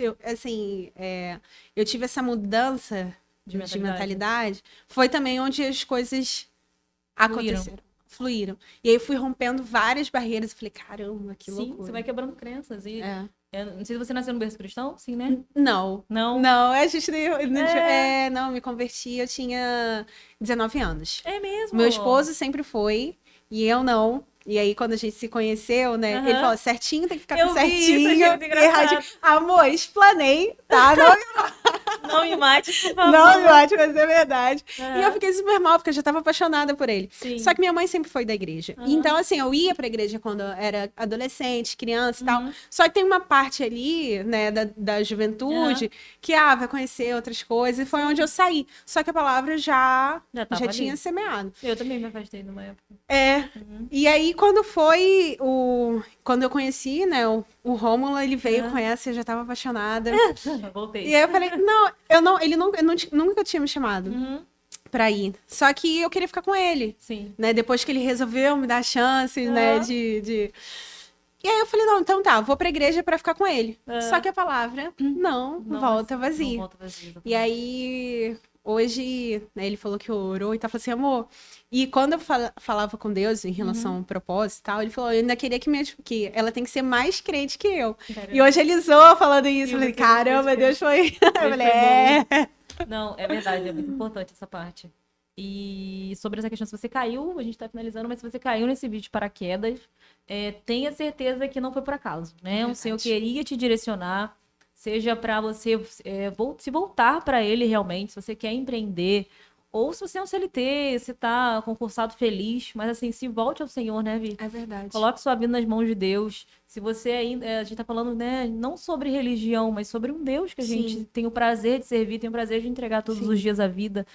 A: tive essa mudança
B: De
A: de mentalidade, foi também onde as coisas aconteceram. Fluíram. E aí eu fui rompendo várias barreiras. Eu falei, caramba, que
B: Sim,
A: loucura.
B: você vai quebrando crenças. E
A: É.
B: não sei se você nasceu no berço cristão, sim, né?
A: Não.
B: Não.
A: Não, a gente não me converti, eu tinha 19 anos.
B: É mesmo?
A: Meu esposo sempre foi, e eu não. E aí, quando a gente se conheceu, né? Ele falou, certinho, tem que ficar
B: Eu
A: com
B: vi
A: certinho.
B: isso, achei muito engraçado.
A: Amor, explanei, tá?
B: Não me mate, por favor.
A: Não me mate, mas é verdade. E eu fiquei super mal, porque eu já tava apaixonada por ele.
B: Sim.
A: Só que minha mãe sempre foi da igreja. Então, assim, eu ia pra igreja quando eu era adolescente, criança e tal. Só que tem uma parte ali, né, da juventude, que, vai conhecer outras coisas. E foi onde eu saí. Só que a palavra já tinha semeado.
B: Eu também me afastei numa época.
A: E aí, quando eu conheci, né, o Rômulo, ele veio com essa, eu já tava apaixonada.
B: Voltei.
A: E aí eu falei, ele nunca tinha me chamado pra ir. Só que eu queria ficar com ele.
B: Sim.
A: Né, depois que ele resolveu me dar a chance, né, de... E aí eu falei, não, então tá, vou pra igreja pra ficar com ele. Só que a palavra não volta vazia.
B: Não volta vazia.
A: E aí, hoje, né, ele falou que orou e tá falando assim, amor. E quando eu falava com Deus em relação ao propósito e tal, ele falou, eu ainda queria que ela tem que ser mais crente que eu. Caramba. E hoje ele zoou falando isso. Eu falei, caramba, Deus foi. Eu falei,
B: Não, é verdade, é muito importante essa parte. E sobre essa questão, se você caiu, a gente tá finalizando, mas se você caiu nesse vídeo de paraquedas, tenha certeza que não foi por acaso, né? O Senhor queria te direcionar, seja para você se voltar para Ele realmente, se você quer empreender, ou se você é um CLT, você tá concursado feliz, mas assim, se volte ao Senhor, né, Vi?
A: É verdade.
B: Coloque sua vida nas mãos de Deus. Se você ainda, a gente tá falando, né, não sobre religião, mas sobre um Deus que a gente tem o prazer de servir, tem o prazer de entregar todos os dias a vida.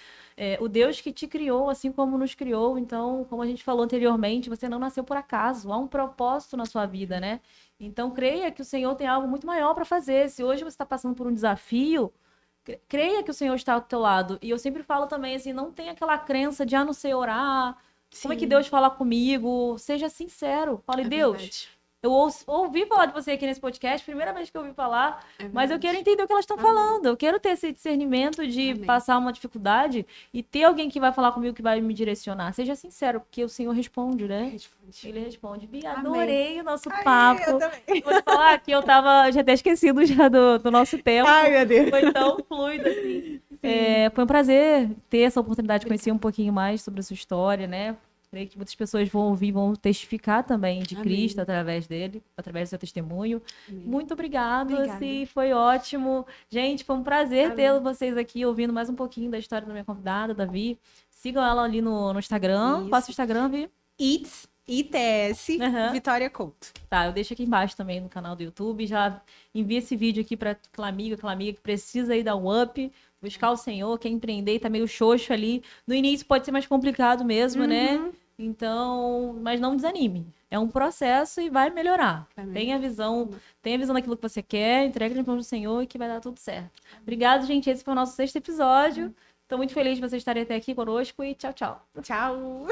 B: O Deus que te criou, assim como nos criou. Então, como a gente falou anteriormente, você não nasceu por acaso. Há um propósito na sua vida, né? Então, creia que o Senhor tem algo muito maior para fazer. Se hoje você está passando por um desafio, creia que o Senhor está ao teu lado. E eu sempre falo também, assim, não tem aquela crença de, não sei orar. Como é que Deus fala comigo? Seja sincero. Fale, Deus...
A: Verdade.
B: Eu ouvi falar de você aqui nesse podcast, primeira vez que eu ouvi falar, mas eu quero entender o que elas estão falando. Eu quero ter esse discernimento de passar uma dificuldade e ter alguém que vai falar comigo, que vai me direcionar. Seja sincero, porque o Senhor responde, né? Ele responde. Bia, adorei o nosso papo.
A: Eu também.
B: Vou te falar que eu tava já até esquecido já do nosso tempo.
A: Ai, meu Deus.
B: Foi tão fluido assim. Foi um prazer ter essa oportunidade de conhecer um pouquinho mais sobre a sua história, né? Creio que muitas pessoas vão ouvir, vão testificar também de Cristo através dele, através do seu testemunho. Amém. Muito obrigada, assim, foi ótimo. Gente, foi um prazer ter vocês aqui ouvindo mais um pouquinho da história da minha convidada, Davi. Sigam ela ali no Instagram. Qual é o seu Instagram, Vi?
A: ITS Vitória Couto.
B: Tá, eu deixo aqui embaixo também no canal do YouTube. Já envia esse vídeo aqui para aquela amiga que precisa aí dar um up, buscar o Senhor, quer empreender e tá meio xoxo ali. No início pode ser mais complicado mesmo, né? Então, mas não desanime. É um processo e vai melhorar. Tenha a visão daquilo que você quer, entregue na mão do Senhor e que vai dar tudo certo. Obrigada, gente. Esse foi o nosso 6º episódio. Estou muito feliz de vocês estarem até aqui conosco e tchau, tchau.
A: Tchau.